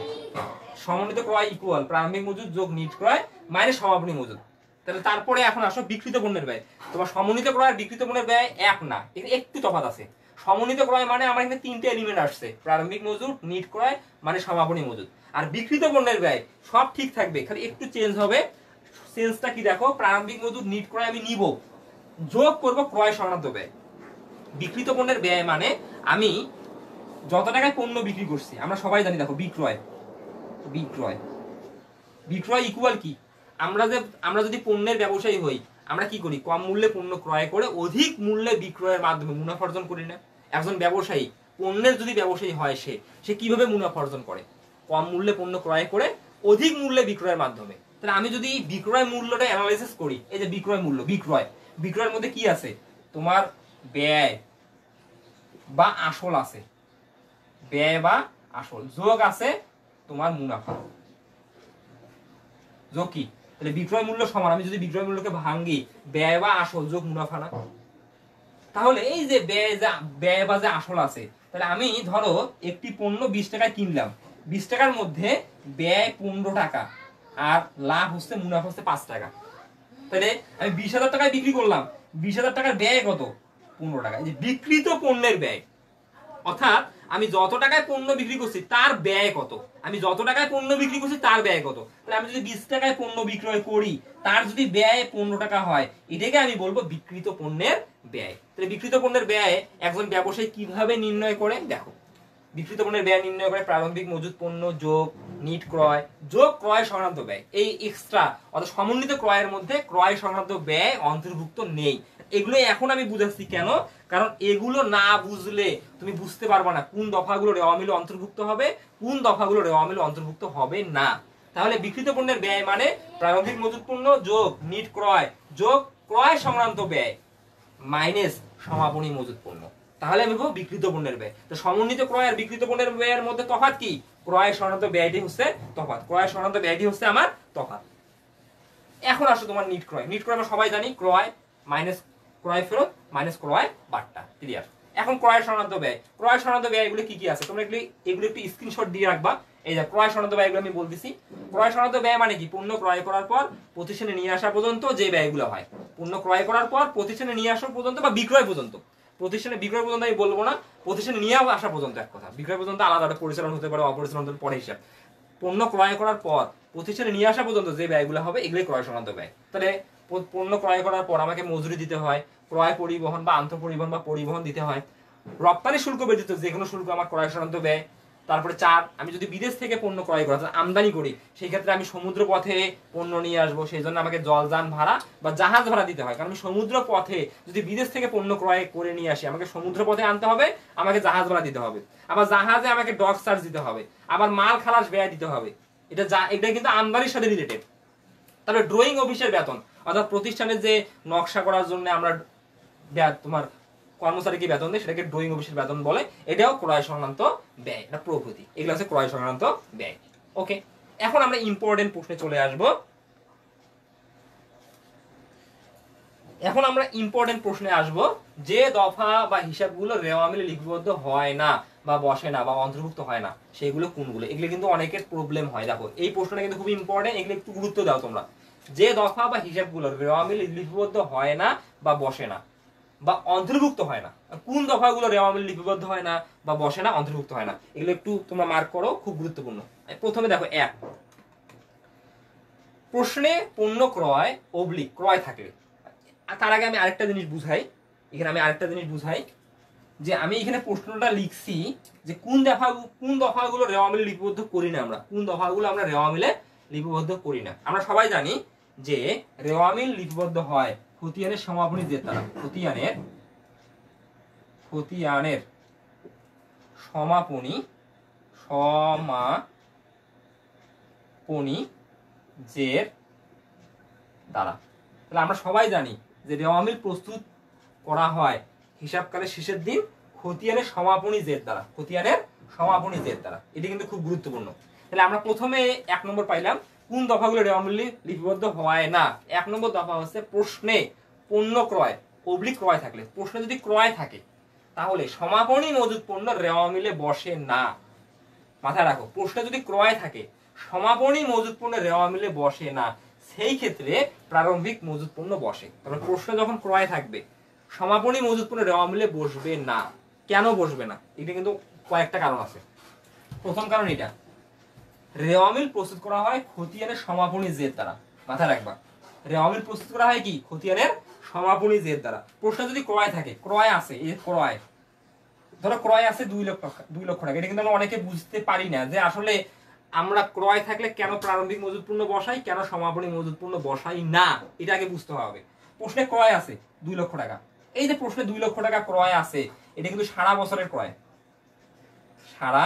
সমন্বিত ক্রয় ইকুয়াল প্রারম্ভিক মজুদ যোগ নিট ক্রয় মাইনাস সমাপনী মজুদ। তাহলে তারপরে এখন আসো বিকৃত পণ্যের ব্যয়। তোমার সমন্বিত ক্রয় আর বিকৃত পণ্যের ব্যয় এক না, একটু তফাৎ আছে। সমন্বিত ক্রয় মানে আমার এখানে তিনটে এলিমেন্ট আসছে, প্রারম্ভিক মজুদ, নিট ক্রয় মানে সমাপনী মজুদ। আর বিকৃত পণ্যের ব্যয় সব ঠিক থাকবে, খালি একটু চেঞ্জ হবে। চেঞ্জটা কি দেখো, প্রারম্ভিক মজুদ নিট ক্রয় আমি নিব, যোগ করব ক্রয় সংক্রান্ত ব্যয়। বিকৃত পণ্যের ব্যয় মানে আমি যত টাকায় পণ্য বিক্রি করছি, আমরা সবাই জানি দেখো বিক্রয় ইকুয়াল কি, আমরা যদি পণ্যের ব্যবসায়ী হই আমরা কি করি, কম মূল্যে পণ্য ক্রয় করে অধিক মূল্যে বিক্রয়ের মাধ্যমে মুনাফা অর্জন করি না। একজন ব্যবসায়ী পণ্যের যদি ব্যবসায়ী হয় সে কিভাবে মুনাফা অর্জন করে, কম মূল্যে পণ্য ক্রয় করে অধিক মূল্যে বিক্রয়ের মাধ্যমে। তাহলে আমি যদি বিক্রয় মূল্যটা অ্যানালাইসিস করি, এই যে বিক্রয় মূল্য, বিক্রয়ের মধ্যে কি আছে, তোমার ব্যয় বা আসল আছে, যোগ আছে তোমার মুনাফা, যোগ কি, তাহলে বিক্রয় মূল্য সমান, আমি যদি বিক্রয় মূল্যকে ভাঙ্গি ব্যয় বা আসল যোগ মুনাফা না, তাহলে এই যে ব্যয় বা যে আসল আছে, তাহলে আমি ধরো একটি পণ্য 20 টাকায় কিনলাম, 20 টাকার মধ্যে ব্যয় 15 টাকা আর লাভ হচ্ছে মুনাফা হচ্ছে 5 টাকা। তাহলে আমি 20,000 টাকায় বিক্রি করলাম, 20,000 টাকার ব্যয় কত, 15 টাকা। এই যে বিকৃত পণ্যের ব্যয়, অর্থাৎ আমি যত টাকায় পণ্য বিক্রি করছি তার ব্যয় কত, তাহলে আমি যদি 20 টাকায় পণ্য বিক্রয় করি তার যদি ব্যয় 15 টাকা হয়, এটাকে আমি বলবো বিকৃত পণ্যের ব্যয়। তাহলে বিকৃত পণ্যের ব্যয় একজন ব্যবসায়ী কিভাবে নির্ণয় করে, দেখো বিকৃত পণ্যের ব্যয় নির্ণয় করে প্রারম্ভিক মজুদ পণ্য যোগ নিট ক্রয় যোগ ক্রয় সংক্রান্ত ব্যয়। এই এক্সট্রা অর্থাৎ সমন্বিত ক্রয়ের মধ্যে ক্রয় সংক্রান্ত ব্যয় অন্তর্ভুক্ত নেই। এগুলো এখন আমি বুঝাচ্ছি কেন, কারণ এগুলো না বুঝলে তুমি বুঝতে পারবে না কোন দফাগুলো রেওয়া মিলে অন্তর্ভুক্ত হবে, কোন দফাগুলো রেওয়া মিলে অন্তর্ভুক্ত হবে না। তাহলে বিকৃত পণ্যের ব্যয় মানে প্রারম্ভিক মজুদ পণ্য যোগ নিট ক্রয় যোগ ক্রয় সংক্রান্ত ব্যয় মাইনাস সমাপনী মজুদ পণ্য, তাহলে আমি বলবো বিকৃত পণ্যের ব্যয়। তো সমন্বিত ক্রয় আর বিকৃত পণ্যের ব্যয়ের মধ্যে তফাৎ কি, ক্রয় সংক্রান্ত ব্যয়টি হচ্ছে আমার তফাৎ। এখন আসো তোমার নিট ক্রয় আমরা সবাই জানি ক্রয় মাইনাস ক্রয় ফেরত মাইনাস ক্রয় বাট্টা, ক্লিয়ার। এখন ক্রয় সংক্রান্ত ব্যয় এগুলো কি আছে, তোমরা এগুলো একটু স্ক্রিনশট দিয়ে রাখবা। এই যে ক্রয় সংক্রান্ত ব্যয়গুলো আমি বলতেছি। ক্রয় সংক্রান্ত ব্যয় মানে কি, পণ্য ক্রয় করার পর প্রতিষ্ঠানে নিয়ে আসা পর্যন্ত যে ব্যয়গুলো হয়, পণ্য ক্রয় করার পর প্রতিষ্ঠানে নিয়ে আসা পর্যন্ত বা বিক্রয় পর্যন্ত, প্রতিষ্ঠানে বিক্রয় পর্যন্ত আমি বলবো না, প্রতিষ্ঠানে নিয়ে আসা পর্যন্ত এক কথা, বিক্রয় পর্যন্ত আলাদা একটা পরিচালন হতে পারে, অপরিচালন হতে পারে হিসাব। পণ্য ক্রয় করার পর প্রতিষ্ঠানে নিয়ে আসা পর্যন্ত যে ব্যয়গুলো হবে এগুলো ক্রয় সংক্রান্ত ব্যয়। তাহলে পণ্য ক্রয় করার পর আমাকে মজুরি দিতে হয়, ক্রয় পরিবহন বা আন্তঃ পরিবহন বা পরিবহন দিতে হয়, রপ্তানি শুল্ক ব্যতীত যে কোনো শুল্ক আমার ক্রয় সংক্রান্ত ব্যয়। তারপরে 4, আমি যদি বিদেশ থেকে পণ্য ক্রয় করি আমদানি করি, সেই ক্ষেত্রে আমি সমুদ্র পথে পণ্য নিয়ে আসবো, সেই জন্য আমাকে জলযান ভাড়া বা জাহাজ ভাড়া দিতে হয়, কারণ আমি সমুদ্র পথে যদি বিদেশ থেকে পণ্য ক্রয় করে নিয়ে আসি আমাকে সমুদ্র পথে আনতে হবে, আমাকে জাহাজ ভাড়া দিতে হবে, আবার জাহাজে আমাকে ডক চার্জ দিতে হবে, আবার মাল খালাস ব্যয় দিতে হবে। এটা কিন্তু আমদানির সাথে রিলেটেড। তারপরে ড্রয়িং অফিসের বেতন, অর্থাৎ প্রতিষ্ঠানের যে নকশা করার জন্য আমরা তোমার কর্মচারীকে বেতন দেয় সেটাকে ড্রয়িং অফিসের বেতন বলে, এটাও ক্রয় সংক্রান্ত ব্যয়, এটা প্রভৃতি, এগুলো হচ্ছে ক্রয় সংক্রান্ত ব্যয়। ওকে, এখন আমরা ইম্পর্টেন্ট প্রশ্নে চলে আসব। যে দফা বা হিসাবগুলো রেওয়া মিলে লিপিবদ্ধ হয় না বা বসে না বা অন্তর্ভুক্ত হয় না সেগুলো কোনগুলো, এগুলো কিন্তু অনেকের প্রবলেম হয়। দেখো এই প্রশ্নটা কিন্তু খুব ইম্পর্টেন্ট, এগুলো একটু গুরুত্ব দাও তোমরা। যে দফা বা হিসাবগুলো রেওয়া মিলে লিপিবদ্ধ হয় না বা বসে না বা অন্তর্ভুক্ত হয় না, কোন দফাগুলো রেওয়া মিলে লিপিবদ্ধ হয় না বা বসে না, অন্তর্ভুক্ত হয় না, এগুলো একটু তোমরা মার্ক করো, খুব গুরুত্বপূর্ণ। প্রথমে দেখো 1, প্রশ্নে পণ্য ক্রয় অবলিক ক্রয় থাকলে, তার আগে আমি আরেকটা জিনিস বুঝাই, যে আমি এখানে প্রশ্নটা লিখছি যে কোন দফাগুলো রেওয়া মিলে লিপিবদ্ধ করি না, আমরা কোন দফাগুলো আমরা রেওয়া মিলে লিপিবদ্ধ করি না। আমরা সবাই জানি যে রেওয়া মিল লিপিবদ্ধ হয় খতিয়ানের সমাপনী জের দ্বারা, খতিয়ানের সমাপনী জের দ্বারা। তাহলে আমরা সবাই জানি যে রেওয়া মিল প্রস্তুত করা হয় হিসাবকালের শেষের দিন খতিয়ানের সমাপনী জের দ্বারা, এটি কিন্তু খুব গুরুত্বপূর্ণ। তাহলে আমরা প্রথমে 1 নম্বর পাইলাম কোন দফাগুলো রেওয়া মিল লিপিবদ্ধ হয় না। 1 নম্বর দফা হচ্ছে প্রশ্নে পণ্য ক্রয় অবলিক ক্রয় থাকলে। প্রশ্নে যদি ক্রয় থাকে তাহলে সমাপনী মজুদ পণ্য রেওয়া মিলে বসে না। মাথায় রাখো, প্রশ্নে যদি ক্রয় থাকে সমাপনী মজুদ পণ্য রেওয়া মিলে বসে না, সেই ক্ষেত্রে প্রারম্ভিক মজুদ পণ্য বসে। তবে প্রশ্নে যখন ক্রয় থাকবে সমাপনী মজুদ পণ্য রেওয়া মিলে বসবে না। কেন বসবে না? এটা কিন্তু কয়েকটা কারণ আছে। প্রথম কারণ এটা, রেওয়া মিল প্রস্তুত করা হয় খতিয়ানের সমাপনী জের দ্বারা। মাথায় রাখবা, রেওয়া মিল প্রস্তুত করা হয় কি? খতিয়ানের সমাপনী জের দ্বারা। প্রশ্ন যদি ক্রয় থাকে, ক্রয় আছে, এই ক্রয় ধরো ক্রয় আছে 2 লক্ষ টাকা। এটা কিন্তু আমরা অনেকে বুঝতে পারি না যে আসলে আমরা ক্রয় থাকলে কেন প্রারম্ভিক মজুদ পণ্য বসাই, কেন সমাপনী মজুদ পণ্য বসাই না, এটা আগে বুঝতে হবে। প্রশ্নে ক্রয় আছে 2 লক্ষ টাকা, এই যে প্রশ্নে 2 লক্ষ টাকা ক্রয় আছে, এটা কিন্তু সারা বছরের ক্রয়, সারা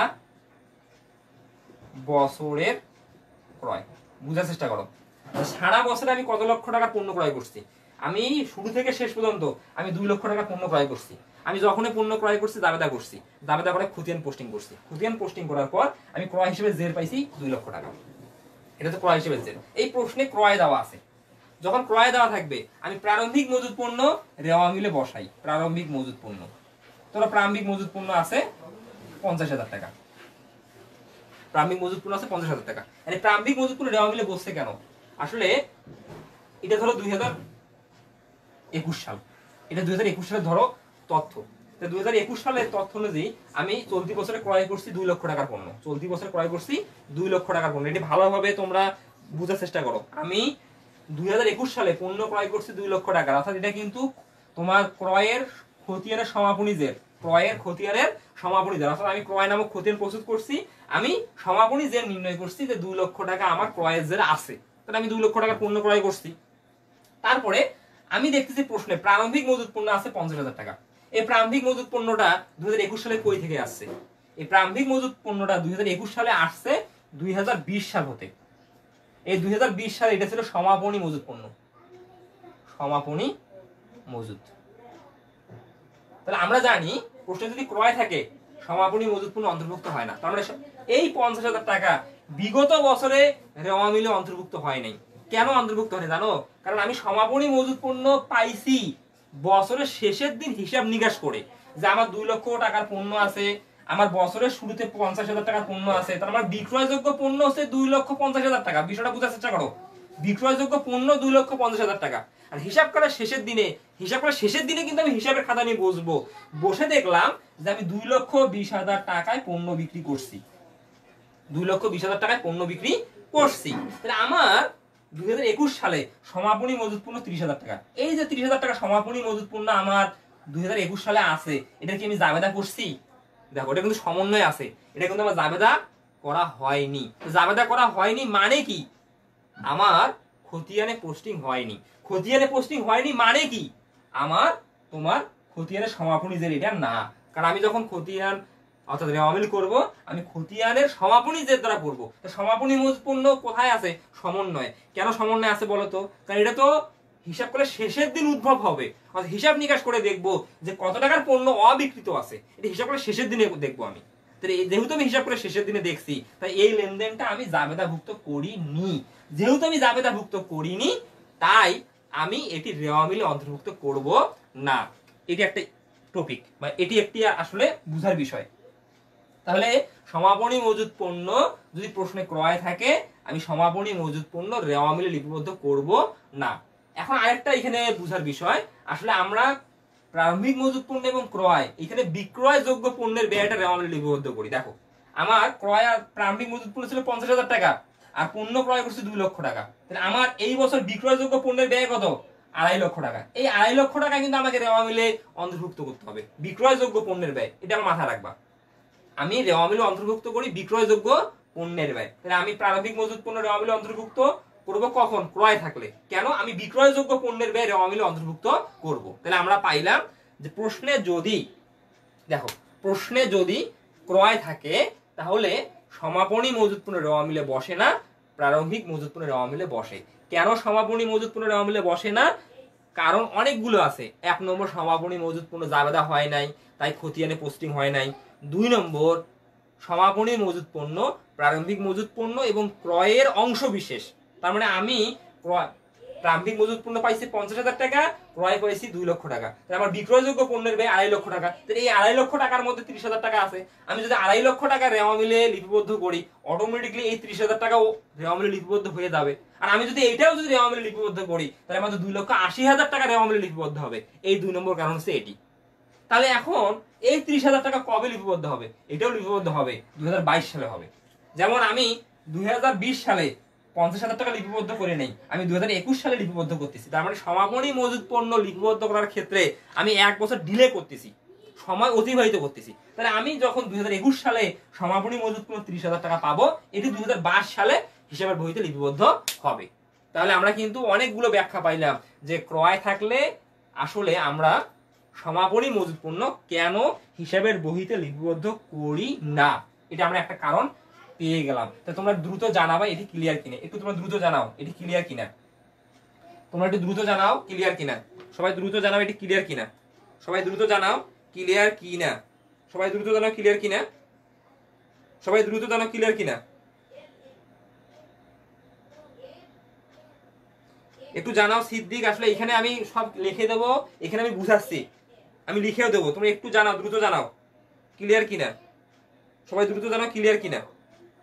বছরের ক্রয়। বুঝার চেষ্টা করো, সারা বছরে আমি কত লক্ষ টাকা পণ্য ক্রয় করছি? আমি শুরু থেকে শেষ পর্যন্ত আমি 2 লক্ষ টাকা পণ্য ক্রয় করছি। আমি যখনই পণ্য ক্রয় করছি দাবেদা করছি, দাবেদা করে খতিয়ান পোস্টিং করছি। খতিয়ান পোস্টিং করার পর আমি ক্রয় হিসেবে জের পাইছি 2 লক্ষ টাকা। এটা তো ক্রয় হিসেবে জের। এই প্রশ্নে ক্রয় দেওয়া আছে, যখন ক্রয় দেওয়া থাকবে আমি প্রারম্ভিক মজুদ পণ্য রেওয়া মিলে বসাই। প্রারম্ভিক মজুদ পণ্য, তোরা প্রারম্ভিক মজুদ পণ্য আছে 50,000 টাকা, প্রারম্ভিক মজুদ পণ্য আছে 50,000 টাকা। মানে প্রারম্ভিক মজুদ পণ্য রেওয়া মিলে বসছে কেন? আসলে এটা ধরো 2021 সাল, এটা 2021 সালের ধরো তথ্য। 2021 সালের তথ্য অনুযায়ী আমি চলতি বছরে ক্রয় করছি 2 লক্ষ টাকার পণ্য। চলতি বছরে ক্রয় করছি 2 লক্ষ টাকার পণ্য। এটি ভালোভাবে তোমরা বোঝার চেষ্টা করো। আমি 2021 সালে পণ্য ক্রয় করছি 2 লক্ষ টাকা, অর্থাৎ এটা কিন্তু তোমার ক্রয়ের খতিয়ানের সমাপনী জের, ক্রয়ের খতিয়ানের সমাপনী জের। অর্থাৎ আমি ক্রয় নামক খতিয়ান প্রস্তুত করছি, আমি সমাপনী জের নির্ণয় করছি যে 2 লক্ষ টাকা আমার ক্রয়ের জের আছে। তাহলে আমি 2 লক্ষ টাকার পণ্য ক্রয় করছি। তারপরে আমি দেখতেছি প্রশ্নে প্রারম্ভিক মজুদ পণ্য আছে 50,000 টাকা। এই প্রারম্ভিক মজুদ পণ্যটা 2021 সালে কই থেকে আসছে? এই প্রারম্ভিক মজুদ পণ্যটা 2021 সালে আসছে 2020 সাল হতে। এই 2020 সালে এটা ছিল সমাপনী মজুদ পণ্য, সমাপনী মজুদ। তাহলে আমরা জানি প্রশ্নে যদি ক্রয় থাকে সমাপনী মজুদ পণ্য অন্তর্ভুক্ত হয় না। তার মানে এই 50,000 টাকা বিগত বছরে রেওয়া মিলে অন্তর্ভুক্ত হয় নাই। কেন অন্তর্ভুক্ত হয় জানো? কারণ আমি সমাপনী মজুদ পণ্য পাইছি বছরের শেষের দিন হিসাব নিকাশ করে, যে আমার 2 লক্ষ টাকার পণ্য আছে, আমার বছরের শুরুতে 50,000 টাকার পণ্য আছে, তার আমার বিক্রয়যোগ্য পণ্য হচ্ছে 2,50,000 টাকা। বিষয়টা বোঝার চেষ্টা করো, বিক্রয়যোগ্য পণ্য 2,50,000 টাকা। আর হিসাব করার শেষের দিনে কিন্তু আমি হিসাবের খাতা নিয়ে বসবো, বসে দেখলাম যে আমি 2,20,000 টাকায় পণ্য বিক্রি করছি, 2,20,000 টাকায় পণ্য বিক্রি করছি। তাহলে আমার 2021 সালে সমাপনী মজুদ পণ্য 30,000 টাকা। এই যে 30,000 টাকা সমাপনী মজুদ পণ্য আমার 2021 সালে আছে, এটা কি আমি জাবেদা করছি? দেখো, এটা কিন্তু সমন্বয় আছে, এটা কিন্তু আমার জাবেদা করা হয়নি। জাবেদা করা হয়নি মানে কি? আমার খতিয়ানে পোস্টিং হয়নি। খতিয়ানে পোস্টিং হয়নি মানে কি? আমার তোমার খতিয়ানের সমাপনী জের এটা না। কারণ আমি যখন খতিয়ান অর্থাৎ রেওয়া মিল করবো, আমি খতিয়ানের সমাপনী জের দ্বারা করবো। সমাপনী মজুদ পণ্য কোথায় আছে? সমন্বয়। কেন সমন্বয় আছে বলতো? কারণ এটা তো হিসাব করে শেষের দিন উদ্ভব হবে, অর্থাৎ হিসাব নিকাশ করে দেখবো যে কত টাকার পণ্য অবিকৃত আছে, এটা হিসাব করে শেষের দিনে দেখবো আমি। যেহেতু আমি হিসাব করে শেষের দিনে দেখছি, তাই এই লেনদেনটা আমি জাবেদাভুক্ত করিনি। যেহেতু আমি জাবেদাভুক্ত করিনি, তাই আমি এটি রেওয়া মিলে অন্তর্ভুক্ত করব না। এটি একটা টপিক বা এটি একটি আসলে বুঝার বিষয়। তাহলে সমাপনী মজুদ পণ্য যদি প্রশ্নে ক্রয় থাকে, আমি সমাপনী মজুদ পণ্য রেওয়া মিলে লিপিবদ্ধ করব না। এখন আরেকটা এখানে বুঝার বিষয়, আসলে আমরা প্রারম্ভিক মজুদ পণ্য এবং ক্রয়, এখানে বিক্রয় যোগ্য পণ্যের ব্যয়টা রেওয়া মিলে লিপিবদ্ধ করি। দেখো, আমার ক্রয় আর প্রারম্ভিক মজুদ পণ্য ছিল 50,000 টাকা, আর পণ্য ক্রয় করছি 2 লক্ষ টাকা, তাহলে আমার এই বছর বিক্রয়যোগ্য পণ্যের ব্যয় কত? 2.5 লক্ষ টাকা। এই 2.5 লক্ষ টাকা কিন্তু আমাকে রেওয়া মিলে অন্তর্ভুক্ত করতে হবে, বিক্রয়যোগ্য পণ্যের ব্যয়, এটা আমার মাথায় রাখবা। আমি রেওয়া মিলে অন্তর্ভুক্ত করি বিক্রয়যোগ্য পণ্যের ব্যয়, তাহলে আমি প্রারম্ভিক মজুত পণ্য রেওয়া মিলে অন্তর্ভুক্ত করব কখন? ক্রয় থাকলে। কেন? আমি বিক্রয়যোগ্য পণ্যের ব্যয় রেওয়া মিলে অন্তর্ভুক্ত করব। তাহলে আমরা পাইলাম যে প্রশ্নে যদি, দেখো প্রশ্নে যদি ক্রয় থাকে তাহলে সমাপনী মজুত পণ্য রেওয়া মিলে বসে না, প্রারম্ভিক মজুত পণ্য রেওয়া মিলে বসে। কেন সমাপনী মজুত পণ্য রেওয়া মিলে বসে না? কারণ অনেকগুলো আছে। 1 নম্বর, সমাপনী মজুত পণ্য জাবেদা হয় নাই, তাই খতিয়ানে পোস্টিং হয় নাই। 2 নম্বর, সমাপনী মজুত পণ্য প্রারম্ভিক মজুত পণ্য এবং ক্রয়ের অংশ বিশেষ। তার মানে আমি প্রারম্ভিক মজুত পণ্য পাইছি 50,000 টাকা, ক্রয় পাইছি 2 লক্ষ টাকা, তাহলে আমার বিক্রয়যোগ্য পণ্যের ব্যয় 2.5 লক্ষ টাকা। তাহলে এই 2.5 লক্ষ টাকার মধ্যে 30,000 টাকা আছে। আমি যদি 2.5 লক্ষ টাকা রেওয়া মিলে লিপিবদ্ধ করি, অটোমেটিকলি এই 30,000 টাকাও রেওয়া মিলে লিপিবদ্ধ হয়ে যাবে। আর আমি যদি এইটাও যদি রেওয়া মিলে লিপিবদ্ধ করি, তাহলে আমাদের 2,80,000 টাকা রেওয়া মিলে লিপিবদ্ধ হবে। এই 2 নম্বর কারণ হচ্ছে এটি। তাহলে এখন এই 30,000 টাকা কবে লিপিবদ্ধ হবে? এটাও লিপিবদ্ধ হবে 2022 সালে হবে। যেমন আমি 2020 সালে 50,000 টাকা লিপিবদ্ধ করে নেই, আমি 2021 সালে লিপিবদ্ধ করতেছি। তার মানে সমাপনী মজুত পণ্য লিপিবদ্ধ করার ক্ষেত্রে আমি 1 বছর ডিলে করতেছি, সময় অতিবাহিত করতেছি। তাহলে আমি যখন 2021 সালে সমাপনী মজুত পণ্য 30,000 টাকা পাবো, এটি 2022 সালে হিসাবের বইতে লিপিবদ্ধ হবে। তাহলে আমরা কিন্তু অনেকগুলো ব্যাখ্যা পাইলাম যে ক্রয় থাকলে আসলে আমরা সমাপনী মজুত পণ্য কেন হিসাবের বহিতে লিপিবদ্ধ করি না, এটা আমরা একটা কারণ পেয়ে গেলাম। তো তোমরা দ্রুত জানাবা এটি ক্লিয়ার কিনা, একটু তোমরা দ্রুত জানাও এটি ক্লিয়ার কিনা, তোমরা একটু দ্রুত জানাও ক্লিয়ার কিনা, সবাই দ্রুত জানাও এটি ক্লিয়ার কিনা, সবাই দ্রুত জানাও ক্লিয়ার কিনা, সবাই দ্রুত জানাও ক্লিয়ার কিনা, সবাই দ্রুত জানাও ক্লিয়ার কিনা, একটু জানাও। সিদ্দিক, আসলে এখানে আমি সব লিখে দেবো, এখানে আমি বুঝাচ্ছি, আমি লিখেও দেবো, তোমরা একটু জানাও, দ্রুত জানাও ক্লিয়ার কিনা, সবাই দ্রুত জানাও ক্লিয়ার কিনা।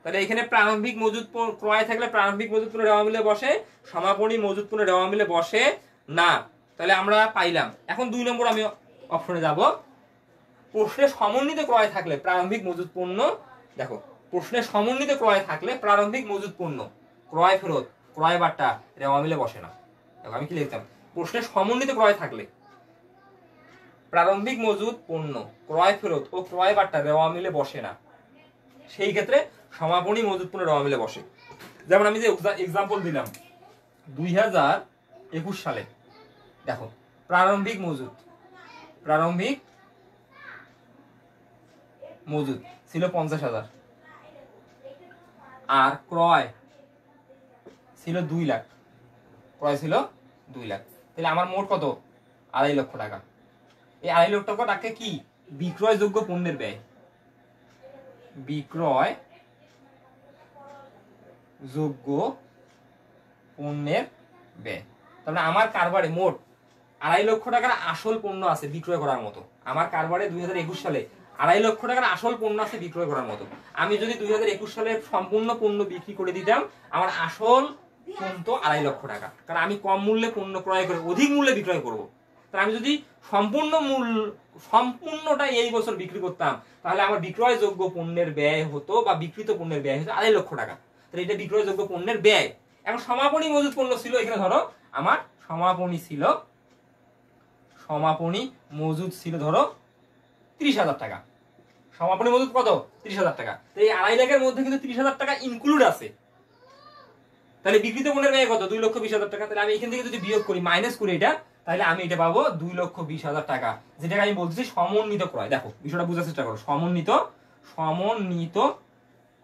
তাহলে এখানে প্রারম্ভিক মজুত ক্রয় থাকলে প্রারম্ভিক মজুত পণ্য রেওয়া মিলে বসে, সমাপনী মজুত পণ্য রেওয়া মিলে বসে না। তাহলে আমরা পাইলাম। এখন 2 নম্বর আমি অপশনে যাব। প্রশ্নে সমন্বিত ক্রয় থাকলে প্রারম্ভিক মজুত পণ্য, দেখো প্রশ্নে সমন্বিত ক্রয় থাকলে প্রারম্ভিক মজুত পণ্য ক্রয় ফেরত, ক্রয় বার্তা রেওয়া মিলে বসে না। দেখো আমি কি লিখতাম, প্রশ্নে সমন্বিত ক্রয় থাকলে প্রারম্ভিক মজুত পণ্য ক্রয় ফেরত ও ক্রয় বার্তা রেওয়া মিলে বসে না, সেই ক্ষেত্রে সমাপনী মজুত পণ্য রেওয়া মিলে বসে। যেমন আমি যে এক্সাম্পল দিলাম 2021 সালে, দেখো প্রারম্ভিক মজুত ছিল 50,000 আর ক্রয় ছিল 2 লাখ, ক্রয় ছিল 2 লাখ। তাহলে আমার মোট কত? 2.5 লক্ষ টাকা। এই 2.5 লক্ষ টাকা কি? বিক্রয়যোগ্য পণ্যের ব্যয়, বিক্রয় যোগ্য পণ্যের ব্যয়। তাহলে আমার কারবারে মোট 2.5 লক্ষ টাকার আসল পণ্য আছে বিক্রয় করার মতো। আমার কারবারে 2021 সালে 2.5 লক্ষ টাকার আসল পণ্য আছে বিক্রয় করার মতো। আমি যদি 2021 সালে সম্পূর্ণ পণ্য বিক্রি করে দিতাম, আমার আসল কিন্তু 2.5 লক্ষ টাকা, কারণ আমি কম মূল্যে পণ্য ক্রয় করে অধিক মূল্যে বিক্রয় করব। তাহলে আমি যদি সম্পূর্ণটা এই বছর বিক্রি করতাম, তাহলে আমার বিক্রয়যোগ্য পণ্যের ব্যয় হতো বা বিক্রিত পণ্যের ব্যয় হতো 2.5 লক্ষ টাকা। তাহলে এটা বিক্রয়যোগ্য পণ্যের ব্যয়। এখন সমাপনী মজুত পণ্য ছিল, এখানে ধরো আমার সমাপনী মজুদ ছিল ধরো 30,000 টাকা। সমাপনী মজুদ কত? 30,000 টাকা। তো এই 2.5 লাখের মধ্যে কিন্তু 30,000 টাকা ইনক্লুড আছে। তাহলে বিক্রিত পণ্যের ব্যয় কত? 2,20,000 টাকা। তাহলে আমি এখান থেকে যদি বিয়োগ করি, মাইনাস করি এটা, তাহলে আমি এটা পাবো 2,20,000 টাকা, যেটাকে আমি বলতেছি সমন্বিত ক্রয়। দেখো বিষয়টা বোঝার চেষ্টা করো, সমন্বিত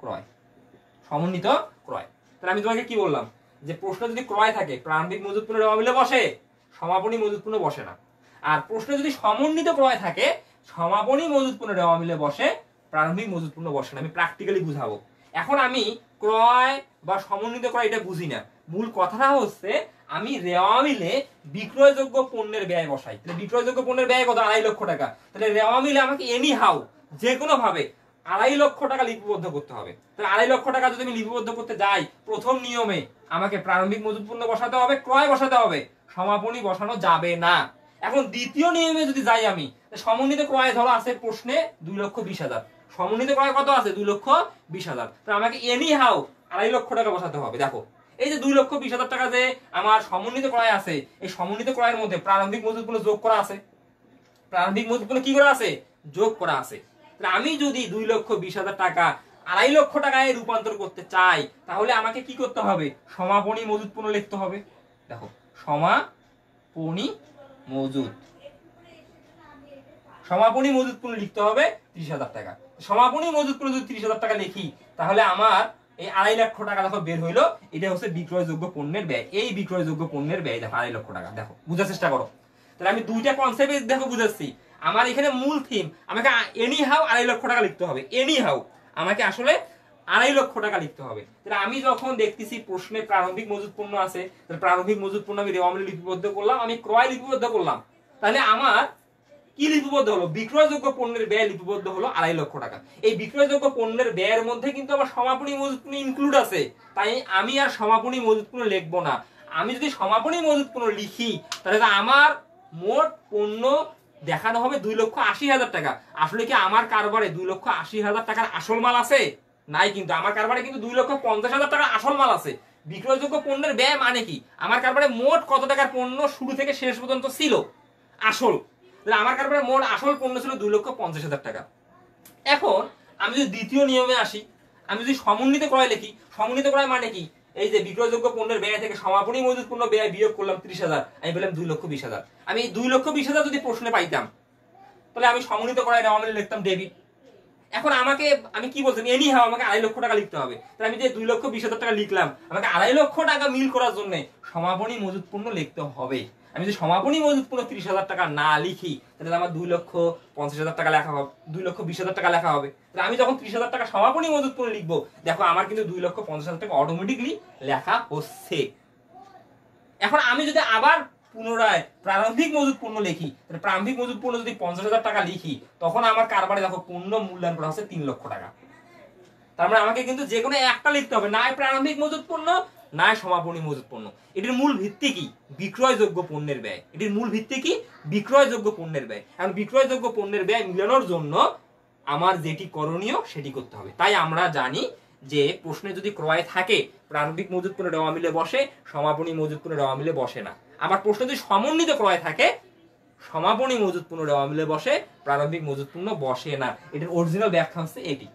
ক্রয়, সমন্বিত ক্রয়। তাহলে আমি তোমাকে কি বললাম, যে প্রশ্ন যদি ক্রয় থাকে প্রারম্ভিক মজুত পণ্য রেওয়া মিলে বসে, সমাপনী মজুত পণ্য বসে না। আর প্রশ্ন যদি সমন্বিত ক্রয় থাকে, সমাপনী মজুত পণ্য রেওয়া মিলে বসে, প্রারম্ভিক মজুত পণ্য বসে না। আমি প্র্যাকটিক্যালি বুঝাবো। এখন আমি ক্রয় বা সমন্বিত ক্রয় এটা বুঝি না, মূল কথাটা হচ্ছে আমি রেওয়া মিলে বিক্রয়যোগ্য পণ্যের ব্যয় বসাই। তাহলে বিক্রয়যোগ্য পণ্যের ব্যয় কত? 2.5 লক্ষ টাকা। তাহলে রেওয়া মিলে আমাকে এনি হাউ যে কোনো ভাবে 2.5 লক্ষ টাকা লিপিবদ্ধ করতে হবে। তাহলে 2.5 লক্ষ টাকা যদি আমি লিপিবদ্ধ করতে যাই, প্রথম নিয়মে আমাকে প্রারম্ভিক মজুত পণ্য বসাতে হবে, ক্রয় বসাতে হবে, সমাপনী বসানো যাবে না। এখন দ্বিতীয় নিয়মে যদি যাই আমি, সমন্বিত ক্রয় ধরো আছে প্রশ্নে 2,20,000, সমন্বিত ক্রয় কত আছে 2,20,000, তো আমাকে এনি হাউ 2.5 লক্ষ টাকা বসাতে হবে। দেখো এই যে 2,20,000 টাকা যে আমার সমন্বিত ক্রয় আছে, এই সমন্বিত ক্রয়ের মধ্যে প্রারম্ভিক মজুত পণ্য যোগ করা আছে, প্রারম্ভিক মজুত পণ্য কি করা আছে, যোগ করা আছে। তাহলে আমি যদি 2,20,000 টাকা 2.5 লক্ষ টাকায় রূপান্তর করতে চাই, তাহলে আমাকে কি করতে হবে, সমাপনী মজুত পণ্য লিখতে হবে। দেখো সমাপনী মজুত পণ্য লিখতে হবে 30,000 টাকা। সমাপনী মজুত পণ্য যদি 30,000 টাকা লিখি, তাহলে আমার এই 2.5 লক্ষ টাকা দেখো বের হইলো। এটা হচ্ছে বিক্রয়যোগ্য পণ্যের ব্যয়। এই বিক্রয়যোগ্য পণ্যের ব্যয় দেখো 2.5 লক্ষ টাকা। দেখো বুঝার চেষ্টা করো। তাহলে আমি দুইটা কনসেপ্ট দেখো বুঝাচ্ছি। আমার এখানে মূল থিম, আমাকে এনি হাউ 2.5 লক্ষ টাকা লিখতে হবে। এনি হাউ আমাকে আসলে 2.5 লক্ষ টাকা লিখতে হবে। তাহলে আমি যখন দেখতেছি প্রশ্নে প্রারম্ভিক মজুত পণ্য আছে, তাহলে প্রারম্ভিক মজুত পণ্য আমি রেওয়ামিলে লিপিবদ্ধ করলাম, আমি ক্রয় লিপিবদ্ধ করলাম। তাহলে আমার কি লিপিবদ্ধ হলো, বিক্রয়যোগ্য পণ্যের ব্যয় লিপিবদ্ধ হলো 2.5 লক্ষ টাকা। এই বিক্রয়যোগ্য পণ্যের ব্যয়ের মধ্যে কিন্তু আমার সমাপনী মজুত পণ্য ইনক্লুড আছে, তাই আমি আর সমাপনী মজুত পণ্য লিখবো না। আমি যদি সমাপনী মজুত পণ্য লিখি, তাহলে আমার মোট পণ্য দেখানো হবে 2,80,000 টাকা। আসলে কি আমার কারবারে 2,80,000 টাকার আসল মাল আছে? নাই, কিন্তু আমার কারবারে কিন্তু 2,50,000 টাকার আসল মাল আছে। বিক্রয়যোগ্য পণ্যের ব্যয় মানে কি, আমার কারবারে মোট কত টাকার পণ্য শুরু থেকে শেষ পর্যন্ত ছিল আসল। আমার কারবারে মোট আসল পণ্য ছিল 2,50,000 টাকা। এখন আমি যদি দ্বিতীয় নিয়মে আসি, আমি যদি সমন্বিত ক্রয় লিখি, সমন্বিত ক্রয় মানে কি, এই যে বিক্রয়যোগ্য পণ্যের ব্যয় থেকে সমাপনী মজুত পণ্য ব্যয় বিয়োগ করলাম 30,000, আমি বললাম 2,20,000। আমি এই 2,20,000 যদি প্রশ্নে পাইতাম, তাহলে আমি সমন্বিত ক্রয় রেওয়ামিলে লিখতাম ডেবিট। এখন আমাকে আমি কি বলছি, এনি হাউ আমাকে 2.5 লক্ষ টাকা লিখতে হবে। তাহলে আমি যে 2,20,000 টাকা লিখলাম, আমাকে 2.5 লক্ষ টাকা মিল করার জন্য সমাপনী মজুত পণ্য লিখতে হবে। আমি যদি সমাপনী মজুত পণ্য 30,000 টাকা না লিখি, তাহলে আমার 2,50,000 টাকা লেখা হবে, 2,20,000 টাকা লেখা হবে। তাহলে আমি যখন 30,000 টাকা সমাপনী মজুত পণ্য লিখবো, দেখো আমার কিন্তু 2,50,000 টাকা অটোমেটিকলি লেখা হচ্ছে। এখন আমি যদি আবার পুনরায় প্রারম্ভিক মজুত পণ্য লিখি, তাহলে প্রারম্ভিক মজুত পণ্য যদি 50,000 টাকা লিখি, তখন আমার কারবারে দেখো পণ্য মূল্যায়ন করা হচ্ছে 3 লক্ষ টাকা। তার মানে আমাকে কিন্তু যে কোনো একটা লিখতে হবে, নাই প্রারম্ভিক মজুত পণ্য, নাই সমাপনী মজুত পণ্য। এটির মূল ভিত্তি কি, বিক্রয়যোগ্য পণ্যের ব্যয়। এটির মূল ভিত্তি কি, বিক্রয়যোগ্য পণ্যের ব্যয়। এখন বিক্রয়যোগ্য পণ্যের ব্যয় মিলানোর জন্য আমার যেটি করণীয় সেটি করতে হবে। তাই আমরা জানি যে প্রশ্নে যদি ক্রয় থাকে, প্রারম্ভিক মজুত পণ্য রেওয়ামিলে বসে, সমাপনী মজুত পণ্য রেওয়ামিলে বসে না। আমার প্রশ্নে যদি সমন্বিত ক্রয় থাকে, সমাপনী মজুত পণ্য রেওয়ামিলে বসে, প্রারম্ভিক মজুত পণ্য বসে না। এটির অরিজিনাল ব্যাখ্যা হচ্ছে এটি।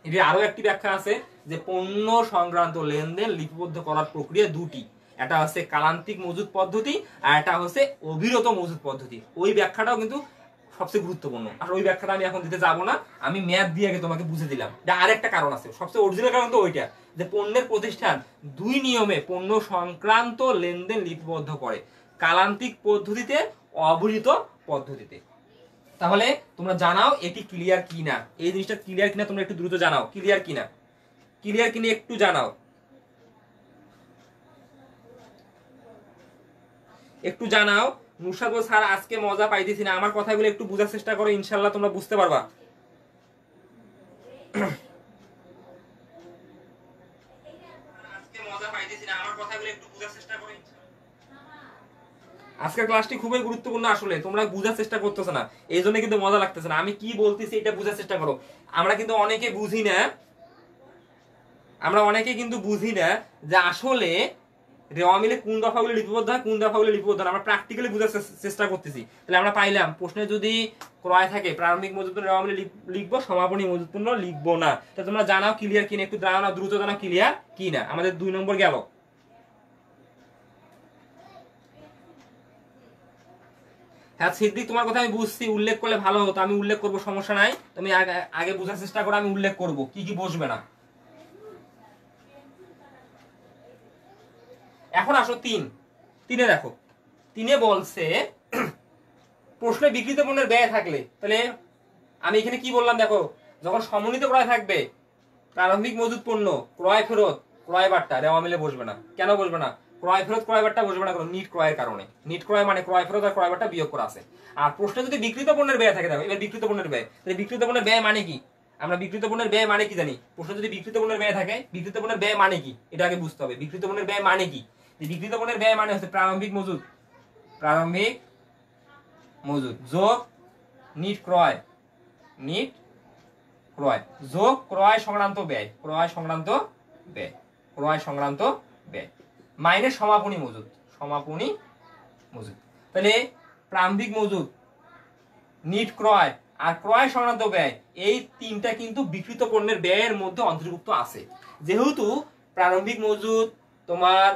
এটির আরো একটি ব্যাখ্যা আছে যে পণ্য সংক্রান্ত লেনদেন লিপিবদ্ধ করার প্রক্রিয়া দুটি, এটা হচ্ছে কালান্তিক মজুত পদ্ধতি আর এটা হচ্ছে অবিরত মজুত পদ্ধতি। ওই ব্যাখ্যাটাও কিন্তু সবচেয়ে গুরুত্বপূর্ণ, আর ওই ব্যাখ্যাটা আমি এখন দিতে যাব না, আমি ম্যাথ দিয়ে আগে তোমাকে বুঝে দিলাম। এটা আরেকটা কারণ আছে, সবচেয়ে অরিজিনাল কারণ তো ওইটা, যে পণ্যের প্রতিষ্ঠান দুই নিয়মে পণ্য সংক্রান্ত লেনদেন লিপিবদ্ধ করে, কালান্তিক পদ্ধতিতে, অবিরত পদ্ধতিতে। তাহলে তোমরা জানাও এটি ক্লিয়ার কিনা, এই জিনিসটা ক্লিয়ার কিনা, তোমরা একটু দ্রুত জানাও ক্লিয়ার কিনা, ক্লিয়ার কিনা একটু জানাও, একটু জানাও। নুরশাদ বল স্যার আজকে মজা পাইতেছি না, আমার কথাগুলো একটু বোঝার চেষ্টা করো, ইনশাআল্লাহ তোমরা বুঝতে পারবা। আজকে মজা পাইতেছি না, আমার কথাগুলো একটু বোঝার চেষ্টা করো। আজকের ক্লাসটি খুবই গুরুত্বপূর্ণ, আসলে তোমরা বোঝার চেষ্টা করতেছ না, এই জন্য কিন্তু মজা লাগতেছে না। আমি কি বলতেছি এটা বোঝার চেষ্টা করো। আমরা কিন্তু অনেকে বুঝি না, আমরা অনেকে কিন্তু বুঝি না যে আসলে রেওয়ামিলে কোন দফাগুলো লিপিবদ্ধ হয়, কোন দফাগুলো লিপিবদ্ধ হয়। আমরা প্র্যাকটিক্যালি বোঝার চেষ্টা করতেছি। তাহলে আমরা পাইলাম প্রশ্নে যদি ক্রয় থাকে, প্রারম্ভিক মজুত পণ্য রেওয়ামিলে লিখবো, সমাপনী মজুত পণ্য লিখবো না। তাহলে তোমরা জানাও ক্লিয়ার কিনা, একটু জানাও, দ্রুত জানাও ক্লিয়ার কিনা। আমাদের 2 নম্বর গেল। হ্যাঁ সিদ্দিক, তোমার কথা আমি বুঝছি, উল্লেখ করলে ভালো হতো। আমি উল্লেখ করবো, সমস্যা নাই, তুমি আগে বোঝার চেষ্টা করো, আমি উল্লেখ করবো কি কি বসবে না। এখন আসো 3-এ দেখো, 3-এ বলছে প্রশ্নে বিক্রিত পণ্যের ব্যয় থাকলে, তাহলে আমি এখানে কি বললাম দেখো, যখন সমন্বিত ক্রয় থাকবে, প্রারম্ভিক মজুত পণ্য, ক্রয় ফেরত, ক্রয় বার্তা রেওয়ামিলে বসবে না। কেন বসবে না? ক্রয় ফেরত ক্রয় বার্তা বসবে না, নিট ক্রয়ের কারণে। নিট ক্রয় মানে ক্রয় ফেরত আর ক্রয় বার্তা বিয়োগ করা আছে। আর প্রশ্নে যদি বিক্রিত পণ্যের ব্যয় থাকে, দেখো এবার বিক্রিত পণ্যের ব্যয়, তাহলে বিক্রিত পণ্যের ব্যয় মানে কি, আমরা বিক্রিত পণ্যের ব্যয় মানে কি জানি। প্রশ্নে যদি বিক্রিত পণ্যের ব্যয় থাকে, বিক্রিত পণ্যের ব্যয় মানে কি এটা আগে বুঝতে হবে। বিক্রিত পণ্যের ব্যয় মানে কি, বিক্রিত পণ্যের ব্যয় মানে হচ্ছে প্রারম্ভিক মজুত, প্রারম্ভিক মজুত যোগ নিট ক্রয়, নিট ক্রয় যোগ ক্রয় সংক্রান্ত ব্যয়, ক্রয় সংক্রান্ত ব্যয়, ক্রয় সংক্রান্ত ব্যয় মাইনাস সমাপনী মজুদ, সমাপনী মজুদ। তাহলে প্রারম্ভিক মজুদ, নিট ক্রয় আর ক্রয় সংক্রান্ত ব্যয়, এই তিনটা কিন্তু বিক্রিত পণ্যের ব্যয়ের মধ্যে অন্তর্ভুক্ত আছে। যেহেতু প্রারম্ভিক মজুদ তোমার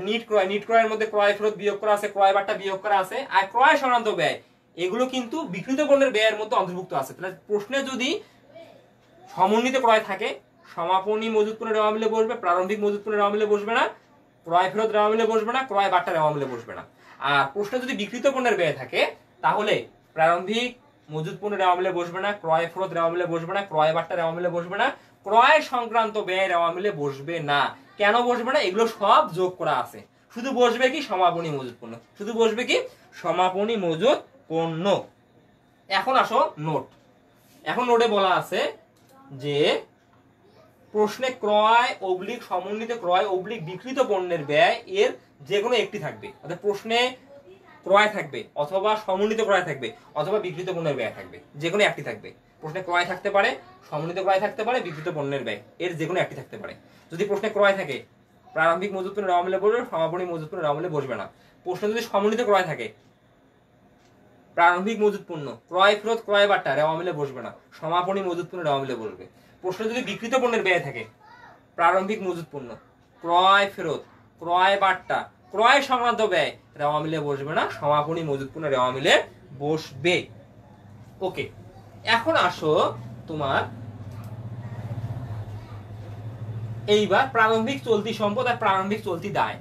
নিট ক্রয়, নিট ক্রয়ের মধ্যে ক্রয় ফেরত বিয়োগ করা আছে, ক্রয় বাট্টা বিয়োগ করা আছে, আর ক্রয় সংক্রান্ত ব্যয় এগুলো কিন্তু বিক্রিত পণ্যের ব্যয়ের মধ্যে অন্তর্ভুক্ত আছে। তাহলে প্রশ্নে যদি সমন্বিত ক্রয় থাকে, সমাপনী মজুদ পণ্যের রেওয়া মিলে বসবে, প্রারম্ভিক মজুদ পণ্যের রেওয়া মিলে বসবে না, ক্রয় ফেরত রেওয়া মিলে বসবে না, ক্রয় বাট্টা রেওয়া মিলে বসবে না। আর প্রশ্নে যদি বিক্রিত পণ্যের ব্যয় থাকে তাহলে প্রারম্ভিক মজুদ পণ্যের রেওয়া মিলে বসবে না, ক্রয় ফেরত রেওয়া মিলে বসবে না, ক্রয় বাট্টা রেওয়া মিলে বসবে না, ক্রয় সংক্রান্ত ব্যয় রেওয়া মিলে বসবে না। কেন বসবে না? এগুলো সব যোগ করা আছে। শুধু বসবে কি সমাপনী মজুদ পণ্য, শুধু বসবে কি সমাপনী মজুদ পণ্য। এখন আসো নোট। এখন নোটে বলা আছে যে প্রশ্নে ক্রয় অবলিক সমন্বিত ক্রয় অবলিক বিক্রিত পণ্যের ব্যয় এর যে কোনো একটি থাকবে। অর্থাৎ প্রশ্নে ক্রয় থাকবে অথবা সমন্বিত ক্রয় থাকবে অথবা বিক্রিত পণ্যের ব্যয় থাকবে, যে কোনো একটি থাকবে। প্রশ্নে ক্রয় থাকতে পারে, সমন্বিত ক্রয় থাকতে পারে, বিক্রিত পণ্যের ব্যয় এর যে কোনো একটি থাকতে পারে। যদি প্রশ্নে ক্রয় থাকে প্রারম্ভিক মজুদ পণ্য রেওয়া মিলে বসবে, সমাপনী মজুদ পণ্য রেওয়া মিলে বসবে না। প্রশ্নে যদি সমন্বিত ক্রয় থাকে প্রারম্ভিক মজুদ পণ্য ক্রয় ফেরত ক্রয় বাট্টা রেওয়া মিলে বসবে না, সমাপনী মজুদ পণ্য রেওয়া মিলে বসবে। প্রশ্নে যদি বিক্রিত পণ্যের ব্যয় থাকে প্রারম্ভিক মজুদ পণ্য ক্রয় ফেরত ক্রয় বাট্টা ক্রয় সংক্রান্ত ব্যয় রেওয়া মিলে বসবে না, সমাপনী মজুদ পণ্য রেওয়া মিলে বসবে। ওকে, এখন আসো তোমার এইবার প্রারম্ভিক চলতি সম্পদ আর প্রারম্ভিক চলতি দায়,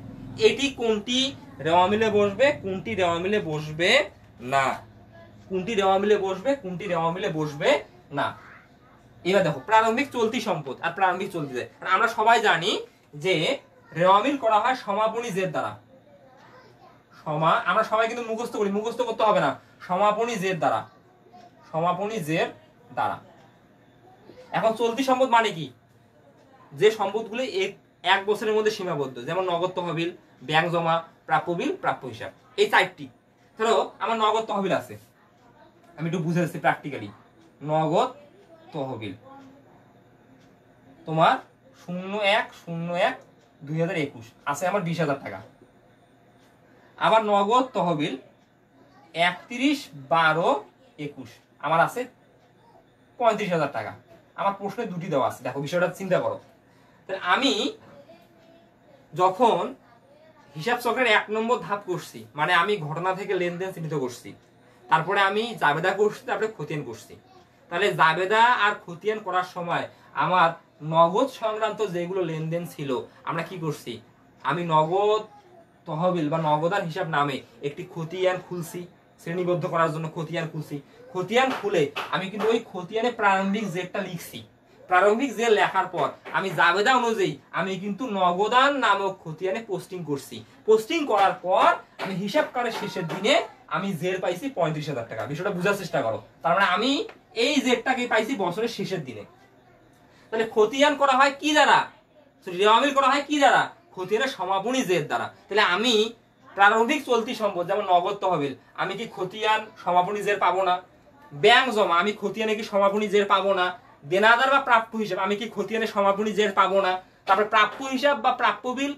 এটি কোনটি রেওয়া মিলে বসবে, কোনটি রেওয়া মিলে বসবে না, কোনটি রেওয়া মিলে বসবে, কোনটি রেওয়া মিলে বসবে না। এবার দেখো প্রারম্ভিক চলতি সম্পদ আর প্রারম্ভিক চলতি দায়, আমরা সবাই জানি যে রেওয়া মিল করা হয় সমাপনী জের দ্বারা। আমরা সবাই কিন্তু মুখস্থ করি, মুখস্থ করতে হবে না, সমাপনী জের দ্বারা, সমাপনী জের দ্বারা। এখন চলতি সম্পদ মানে কি? যে সম্পদগুলি এক বছরের মধ্যে সীমাবদ্ধ, যেমন নগদ তহবিল, ব্যাংক জমা, প্রাপ্য বিল, প্রাপ্য হিসাব, এই চারটি। ধরো আমার নগদ তহবিল আছে, আমি একটু বুঝে যাচ্ছি প্র্যাকটিক্যালি। নগদ তহবিল তোমার 01/01/2021 আছে আমার 20,000 টাকা। আবার নগদ তহবিল 31/12/21 আমার আছে 35,000 টাকা। আমার প্রশ্নে দুটি দেওয়া আছে, দেখো বিষয়টা চিন্তা করো। আমি যখন হিসাব চক্রের 1 নম্বর ধাপ করছি, মানে আমি ঘটনা থেকে লেনদেন চিহ্নিত করছি, তারপরে আমি জাবেদা করছি, তারপরে খতিয়ান করছি। তাহলে জাবেদা আর খতিয়ান করার সময় আমার নগদ সংক্রান্ত যেগুলো লেনদেন ছিল আমরা কি করছি, আমি নগদ তহবিল বা নগদান হিসাব নামে একটি খতিয়ান খুলছি, শ্রেণীবদ্ধ করার জন্য খতিয়ান খুলছি। খতিয়ান খুলে আমি কিন্তু ওই খতিয়ানে প্রারম্ভিক জেরটা লিখছি। প্রারম্ভিক জের লেখার পর আমি জাবেদা অনুযায়ী আমি কিন্তু নগদান নামক খতিয়ানে পোস্টিং করছি। পোস্টিং করার পর আমি হিসাব কালের শেষের দিনে আমি জের পাইছি 35,000 টাকা। বিষয়টা বোঝার চেষ্টা করো। তার মানে আমি এই জেরটাকে পাইছি বছরের শেষের দিনে। তাহলে খতিয়ান করা হয় কি দ্বারা? রেওয়া মিল করা হয় কি দ্বারা? খতিয়ানের সমাপনী জের দ্বারা। তাহলে আমি প্রারম্ভিক চলতি সম্পদ যেমন নগদ তহবিল, আমি কি খতিয়ান সমাপনী জের পাবো না? ব্যাংক জমা, আমি খতিয়ানে কি সমাপনী জের পাবো না? দেনাদার বা প্রাপ্য হিসাব, আমি কি খতিয়ানে সমাপনী জের পাবো না? তারপরে প্রাপ্য হিসাব বা প্রাপ্য বিল,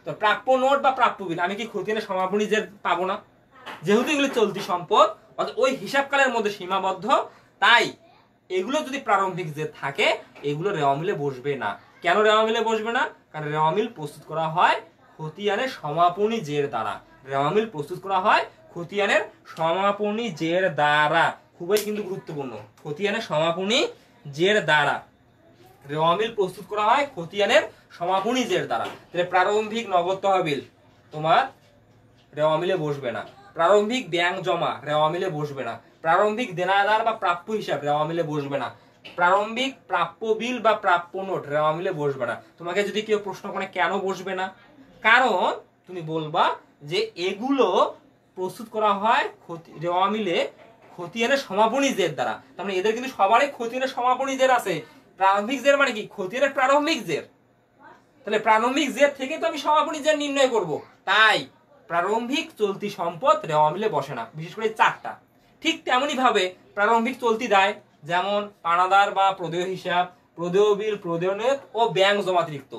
তো প্রাপ্য নোট বা প্রাপ্য বিল, আমি কি খতিয়ানে সমাপনী জের পাবো না? যেহেতু এগুলো চলতি সম্পদ, অর্থাৎ ওই হিসাবকালের মধ্যে সীমাবদ্ধ, তাই এগুলো যদি প্রারম্ভিক জের থাকে এগুলো রেওয়া মিলে বসবে না। কেন রেওয়া মিলে বসবে না? কারণ রেওয়া মিল প্রস্তুত করা হয় খতিয়ানের সমাপনী জের দ্বারা। রেওয়া মিল প্রস্তুত করা হয় খতিয়ানের সমাপনী জের দ্বারা। খুবই কিন্তু গুরুত্বপূর্ণ, খতিয়ানের সমাপনী জের দ্বারা রেওয়া মিল প্রস্তুত করা হয় খতিয়ানের সমাপনী জের দ্বারা। তাহলে প্রারম্ভিক নগদ তহবিল তোমার রেওয়া মিলে বসবে না। প্রারম্ভিক ব্যাংক জমা রেওয়া মিলে বসবে না। প্রারম্ভিক দেনাদার বা প্রাপ্য হিসাব রেওয়া মিলে বসবে না। প্রারম্ভিক প্রাপ্য বিল বা প্রাপ্য নোট রেওয়া মিলে বসবে না। তোমাকে যদি কেউ প্রশ্ন করে কেন বসবে না, কারণ তুমি বলবা যে এগুলো প্রস্তুত করা হয় রেওয়া মিলে খতিয়ানের সমাপনী জের দ্বারা। তার মানে এদের কিন্তু সবারই খতিয়ানের সমাপনী জের আছে। প্রারম্ভিক জের মানে কি? খতিয়ানের প্রারম্ভিক জের। তাহলে প্রারম্ভিক জের থেকে তো আমি সমাপনী জের নির্ণয় করব। তাই প্রারম্ভিক চলতি সম্পদ রেওয়া মিলে বসে না, বিশেষ করে 4টা। ঠিক তেমনি ভাবে প্রারম্ভিক চলতি দায়, যেমন পানাদার বা প্রদেয় হিসাব, প্রদেয় বিল, প্রদেয় নিয়ত ও ব্যাংক জমাতিরিক্ত,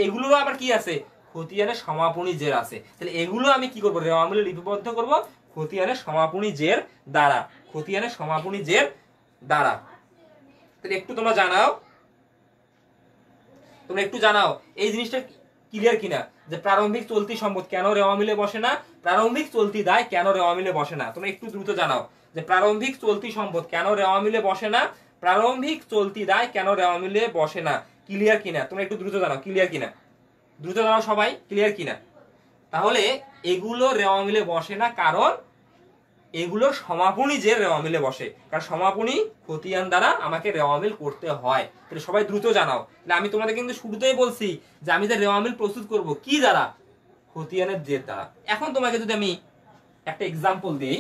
এগুলোরও আবার কি আছে, খতিয়ানের সমাপনী জের আছে। তাহলে এগুলো আমি কি করবো, রেওয়া মিলে লিপিবদ্ধ করব খতিয়ানের সমাপনী জের দ্বারা, খতিয়ানের সমাপনী জের দ্বারা। তাহলে একটু তোমরা জানাও, তোমরা একটু জানাও এই জিনিসটা ক্লিয়ার কিনা, যে প্রারম্ভিক চলতি সম্পদ কেন রেওয়া মিলে বসে না, প্রারম্ভিক চলতি দায় কেন রেওয়া মিলে বসে না। তোমরা একটু দ্রুত জানাও যে প্রারম্ভিক চলতি সম্পদ কেন রেওয়া মিলে বসে না, প্রারম্ভিক চলতি দায় কেন রেওয়া মিলে বসে না। ক্লিয়ার কিনা, তোমরা একটু দ্রুত জানাও, ক্লিয়ার কিনা, দ্রুত জানাও সবাই, ক্লিয়ার কিনা। তাহলে এগুলো রেওয়া মিলে বসে না কারণ এগুলো সমাপনী যে রেওয়া মিলে বসে, কারণ সমাপনী খতিয়ান দ্বারা আমাকে রেওয়া মিল করতে হয়। তাহলে সবাই দ্রুত জানাও। আমি তোমাদের কিন্তু শুরুতেই বলছি যে আমি যে রেওয়া মিল প্রস্তুত করব কি দ্বারা, খতিয়ানের জের দ্বারা। এখন তোমাকে যদি আমি একটা এক্সাম্পল দেই,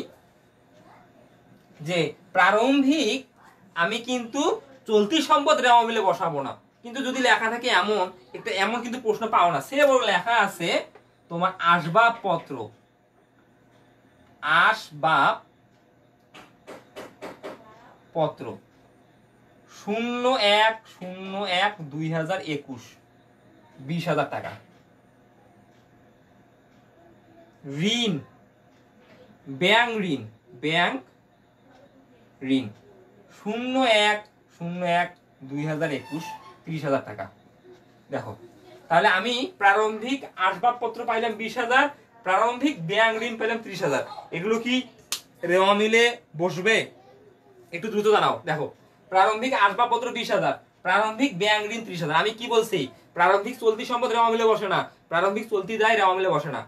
যে প্রারম্ভিক আমি কিন্তু চলতি সম্পদ রেওয়া মিলে বসাবো না, কিন্তু যদি লেখা থাকে এমন একটা, এমন কিন্তু প্রশ্ন পাও না, সে বড় লেখা আছে তোমার আসবাবপত্র, আসবাবপত্র 01/01/2021 20,000 টাকা। ঋণ, ব্যাংক ঋণ, ব্যাংক ঋণ 01/01/2021 30,000 টাকা। দেখো তাহলে আমি প্রারম্ভিক আসবাবপত্র পাইলাম 20,000, প্রারম্ভিক ব্যাংক ঋণ পেলাম 30,000। এগুলো কি রেওয়া মিলে বসবে? একটু দ্রুত জানাও। দেখো প্রারম্ভিক আসবাবপত্র 20,000, প্রারম্ভিক ব্যাংক ঋণ 30,000। আমি কি বলছি, প্রারম্ভিক চলতি সম্পদ রেওয়া মিলে বসে না, প্রারম্ভিক চলতি দায় রেওয়া মিলে বসে না।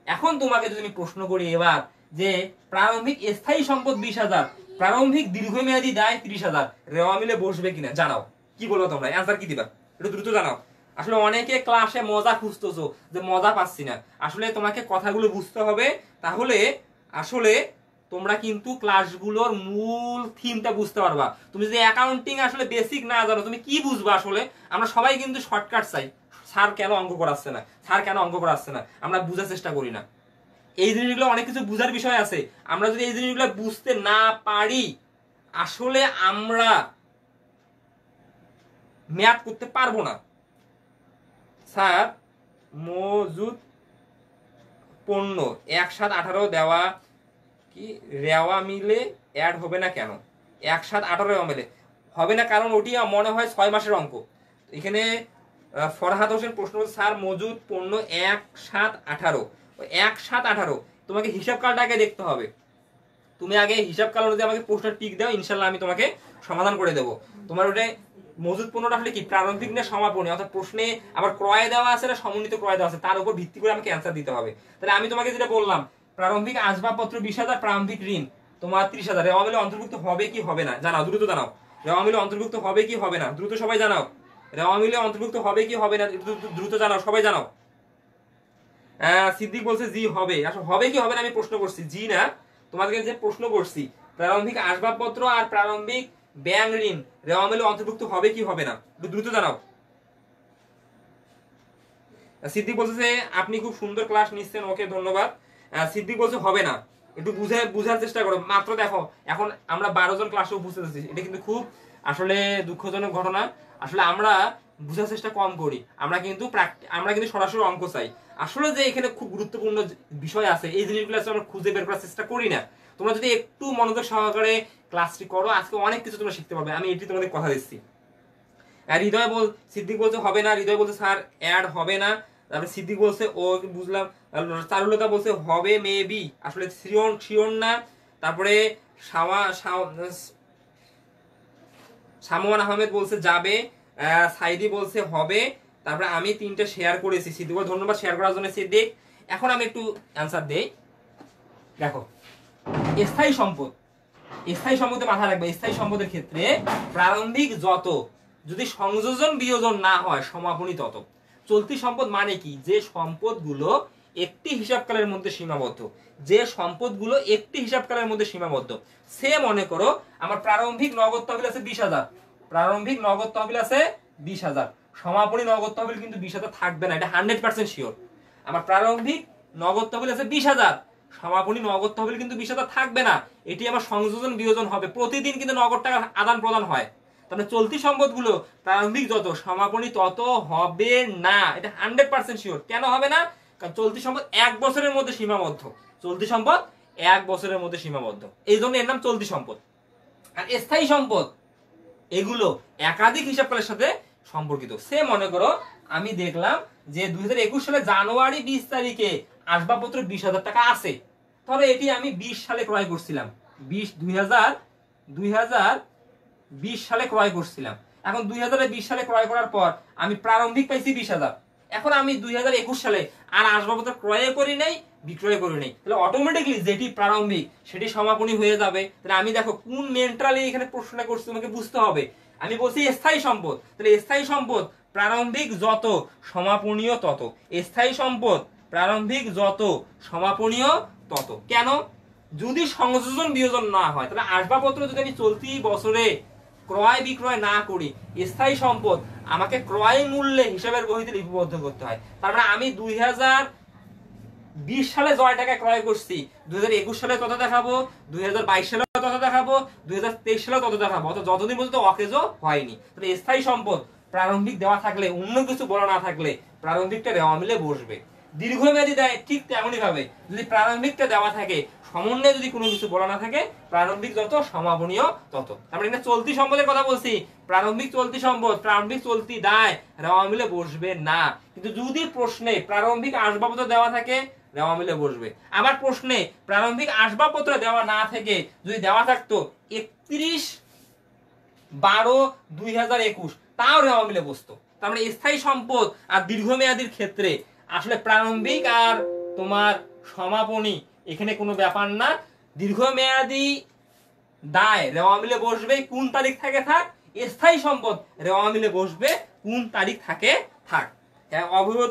এখন তোমাকে যদি আমি প্রশ্ন করি এবার, যে প্রারম্ভিক স্থায়ী সম্পদ 20,000, প্রারম্ভিক দীর্ঘমেয়াদী দায় 30,000, রেওয়া মিলে বসবে কিনা জানাও। কি বলবো তোমরা, অ্যান্সার কি দিবা, একটু দ্রুত জানাও। আসলে অনেকে ক্লাসে মজা খুঁজতেছো যে মজা পাচ্ছি না, আসলে তোমাকে কথাগুলো বুঝতে হবে, তাহলে আসলে তোমরা কিন্তু ক্লাসগুলোর মূল থিমটা বুঝতে পারবা। তুমি যদি অ্যাকাউন্টিং আসলে বেসিক না জানো, তুমি কি বুঝবা? আসলে আমরা সবাই কিন্তু শর্টকাট চাই, স্যার কেন অঙ্ক করাচ্ছে না, স্যার কেন অঙ্ক করাচ্ছে না, আমরা বুঝার চেষ্টা করি না। এই জিনিসগুলো অনেক কিছু বুঝার বিষয় আছে, আমরা যদি এই জিনিসগুলো বুঝতে না পারি, আসলে আমরা ম্যাথ করতে পারবো না। স্যার মজুদ পণ্য 1/7/18 দেওয়া কি রেওয়া মিলে অ্যাড হবে না কেন? 1/7/18 রেওয়া মিলে হবে না কারণ ওটি মনে হয় 6 মাসের অঙ্ক। এখানে ফরহাদ হোসেন প্রশ্ন, স্যার মজুদ পণ্য 1/7/18, 1/7/18 তোমাকে হিসাব কালটা আগে দেখতে হবে। তুমি আগে হিসাব কাল অনুযায়ী আমাকে প্রশ্নের টিক দাও, ইনশাল্লাহ আমি তোমাকে সমাধান করে দেবো। তোমার ওটা মজুদ পণ্যটা আসলে কি প্রারম্ভিক না সমাপনী, অর্থাৎ প্রশ্নে আবার ক্রয় দেওয়া আছে না সমন্বিত ক্রয় দেওয়া আছে, তার উপর ভিত্তি করে আমাকে অ্যান্সার দিতে হবে। তাহলে আমি তোমাকে যেটা বললাম, প্রারম্ভিক আসবাবপত্র 20,000, প্রারম্ভিক ঋণ তোমার 30,000, রেওয়া মিলে অন্তর্ভুক্ত হবে কি হবে না জানাও, দ্রুত জানাও। রেওয়া মিলে অন্তর্ভুক্ত হবে কি হবে না, দ্রুত সবাই জানাও। রেওয়া মিলে অন্তর্ভুক্ত হবে কি হবে না, দ্রুত জানাও, সবাই জানাও। সিদ্দিক বলছে জি হবে, আসলে হবে কি হবে না আমি প্রশ্ন করছি, জি না, তোমাদেরকে যে প্রশ্ন করছি প্রারম্ভিক আসবাবপত্র আর প্রারম্ভিক ব্যাংক ঋণ রেওয়া মিলে অন্তর্ভুক্ত হবে কি হবে না, দ্রুত জানাও। সিদ্দিক বলছে আপনি খুব সুন্দর ক্লাস নিচ্ছেন, ওকে ধন্যবাদ। সিদ্দিক বলছে হবে না, একটু বুঝার চেষ্টা করো। মাত্র দেখো এখন আমরা 12 জন ক্লাসে উপস্থিত আছি, এটা কিন্তু খুব আসলে দুঃখজনক ঘটনা। আসলে আমরা বুঝার চেষ্টা কম করি, আমরা কিন্তু সরাসরি অঙ্ক চাই। আসলে যে এখানে খুব গুরুত্বপূর্ণ বিষয় আছে, এই জিনিসগুলো আমরা খুঁজে বের করার চেষ্টা করি না। তোমরা যদি একটু মনোযোগ সহকারে ক্লাসটি করো, আজকে অনেক কিছু তোমরা শিখতে পারবে, আমি এটি তোমাদের কথা দিচ্ছি। হৃদয় সিদ্দিক বলছে হবে না, হৃদয় বলছে স্যার অ্যাড হবে না, তারপরে সিদ্দিক বলছে ও বুঝলাম, চারুলতা বলছে হবে মেবি, আসলে শিওর না। তারপরে সামওয়ান আহমেদ বলছে যাবে, সাইদি বলছে হবে। তারপরে আমি 3টে শেয়ার করেছি, সিদ্দিক ধন্যবাদ শেয়ার করার জন্য সিদ্দিক। এখন আমি একটু অ্যান্সার দেই। দেখো স্থায়ী সম্পদ, স্থায়ী সম্পদে মাথায় রাখবে, স্থায়ী সম্পদের ক্ষেত্রে প্রারম্ভিক যত যদি সংযোজন বিয়োজন না হয় সমাপনী তত। চলতি সম্পদ মানে কি, যে সম্পদগুলো একটি হিসাবকালের মধ্যে সীমাবদ্ধ, যে সম্পদগুলো একটি হিসাবকালের মধ্যে সীমাবদ্ধ। সে মনে করো আমার প্রারম্ভিক নগদ তহবিল আছে 20,000, প্রারম্ভিক নগদ তহবিল আছে 20,000, সমাপনী নগদ তহবিল কিন্তু 20,000 থাকবে না, এটা 100% শিওর। আমার প্রারম্ভিক নগদ তহবিল আছে 20,000, সমাপনী নগদ তহবিল কিন্তু 20,000 থাকবে না, এটি আমার সংযোজন বিয়োজন হবে, প্রতিদিন কিন্তু নগদ টাকার আদান প্রদান হয়। তাহলে চলতি সম্পদগুলো প্রারম্ভিক যত সমাপনী তত হবে না, এটা 100% শিওর। কেন হবে না? কারণ চলতি সম্পদ 1 বছরের মধ্যে সীমাবদ্ধ, চলতি সম্পদ 1 বছরের মধ্যে সীমাবদ্ধ, এই জন্য এর নাম চলতি সম্পদ। আর স্থায়ী সম্পদ এগুলো একাধিক হিসাবকালের সাথে সম্পর্কিত। সে মনে করো আমি দেখলাম যে 2021 সালে জানুয়ারি 20 তারিখে আসবাবপত্র 20,000 টাকা আছে, তাহলে এটি আমি 20 সালে ক্রয় করছিলাম, 2020 সালে ক্রয় করছিলাম। এখন 2020 সালে ক্রয় করার পর আমি প্রারম্ভিক পাইছি 20,000। এখন আমি 2021 সালে আর আসবাবপত্র ক্রয় করি নাই, বিক্রয় করি নাই, তাহলে অটোমেটিকলি যেটি প্রারম্ভিক সেটি সমাপনী হয়ে যাবে। তাহলে আমি দেখো কোন মেন্টালি এখানে প্রশ্নটা করছি তোমাকে বুঝতে হবে। আমি বলছি স্থায়ী সম্পদ, তাহলে স্থায়ী সম্পদ প্রারম্ভিক যত সমাপনীয় তত, স্থায়ী সম্পদ প্রারম্ভিক যত সমাপনীয় তত। কেন? যদি সংযোজন বিয়োজন না হয়, তাহলে আসবাবপত্র যদি আমি চলতি বছরে ক্রয় বিক্রয় না করি, স্থায়ী সম্পদ আমাকে ক্রয় মূল্যে হিসাবের বহিতে লিপিবদ্ধ করতে হয়। তার মানে আমি 2020 সালে জয় টাকায় ক্রয় করছি, 2021 সালে তত দেখাবো, 2022 সালে তত দেখাবো, 2023 সালে তত দেখাবো, অত যতদিন পর্যন্ত অকেজো হয়নি। তাহলে স্থায়ী সম্পদ প্রারম্ভিক দেওয়া থাকলে, অন্য কিছু বলা না থাকলে প্রারম্ভিকটা দেওয়া মিলে বসবে। দীর্ঘমেয়াদী দেয় ঠিক তেমনই ভাবে, যদি প্রারম্ভিকটা দেওয়া থাকে, সমন্বয়ে যদি কোনো কিছু বলা না থাকে, প্রারম্ভিক যত সমাপনীয় তত। তারপরে এখানে চলতি সম্পদের কথা বলছি, প্রারম্ভিক চলতি সম্পদ, প্রারম্ভিক চলতি দায় দেওয়া মিলে বসবে না। কিন্তু যদি প্রশ্নে প্রারম্ভিক আসবাবপত্র দেওয়া থাকে, দেওয়া মিলে বসবে। আবার প্রশ্নে প্রারম্ভিক আসবাবপত্র দেওয়া না থেকে যদি দেওয়া থাকতো 31/12/2021, তাও দেওয়া মিলে বসতো। তার মানে স্থায়ী সম্পদ আর দীর্ঘমেয়াদীর ক্ষেত্রে আসলে প্রারম্ভিক আর তোমার সমাপনী এখানে কোনো ব্যাপার না। দীর্ঘমেয়াদী দায় রেওয়া মিলে বসবে, কোন তারিখ থাকে থাক। স্থায়ী সম্পদ রেওয়া মিলে বসবে, কোন তারিখ থাকে থাক। অবহিত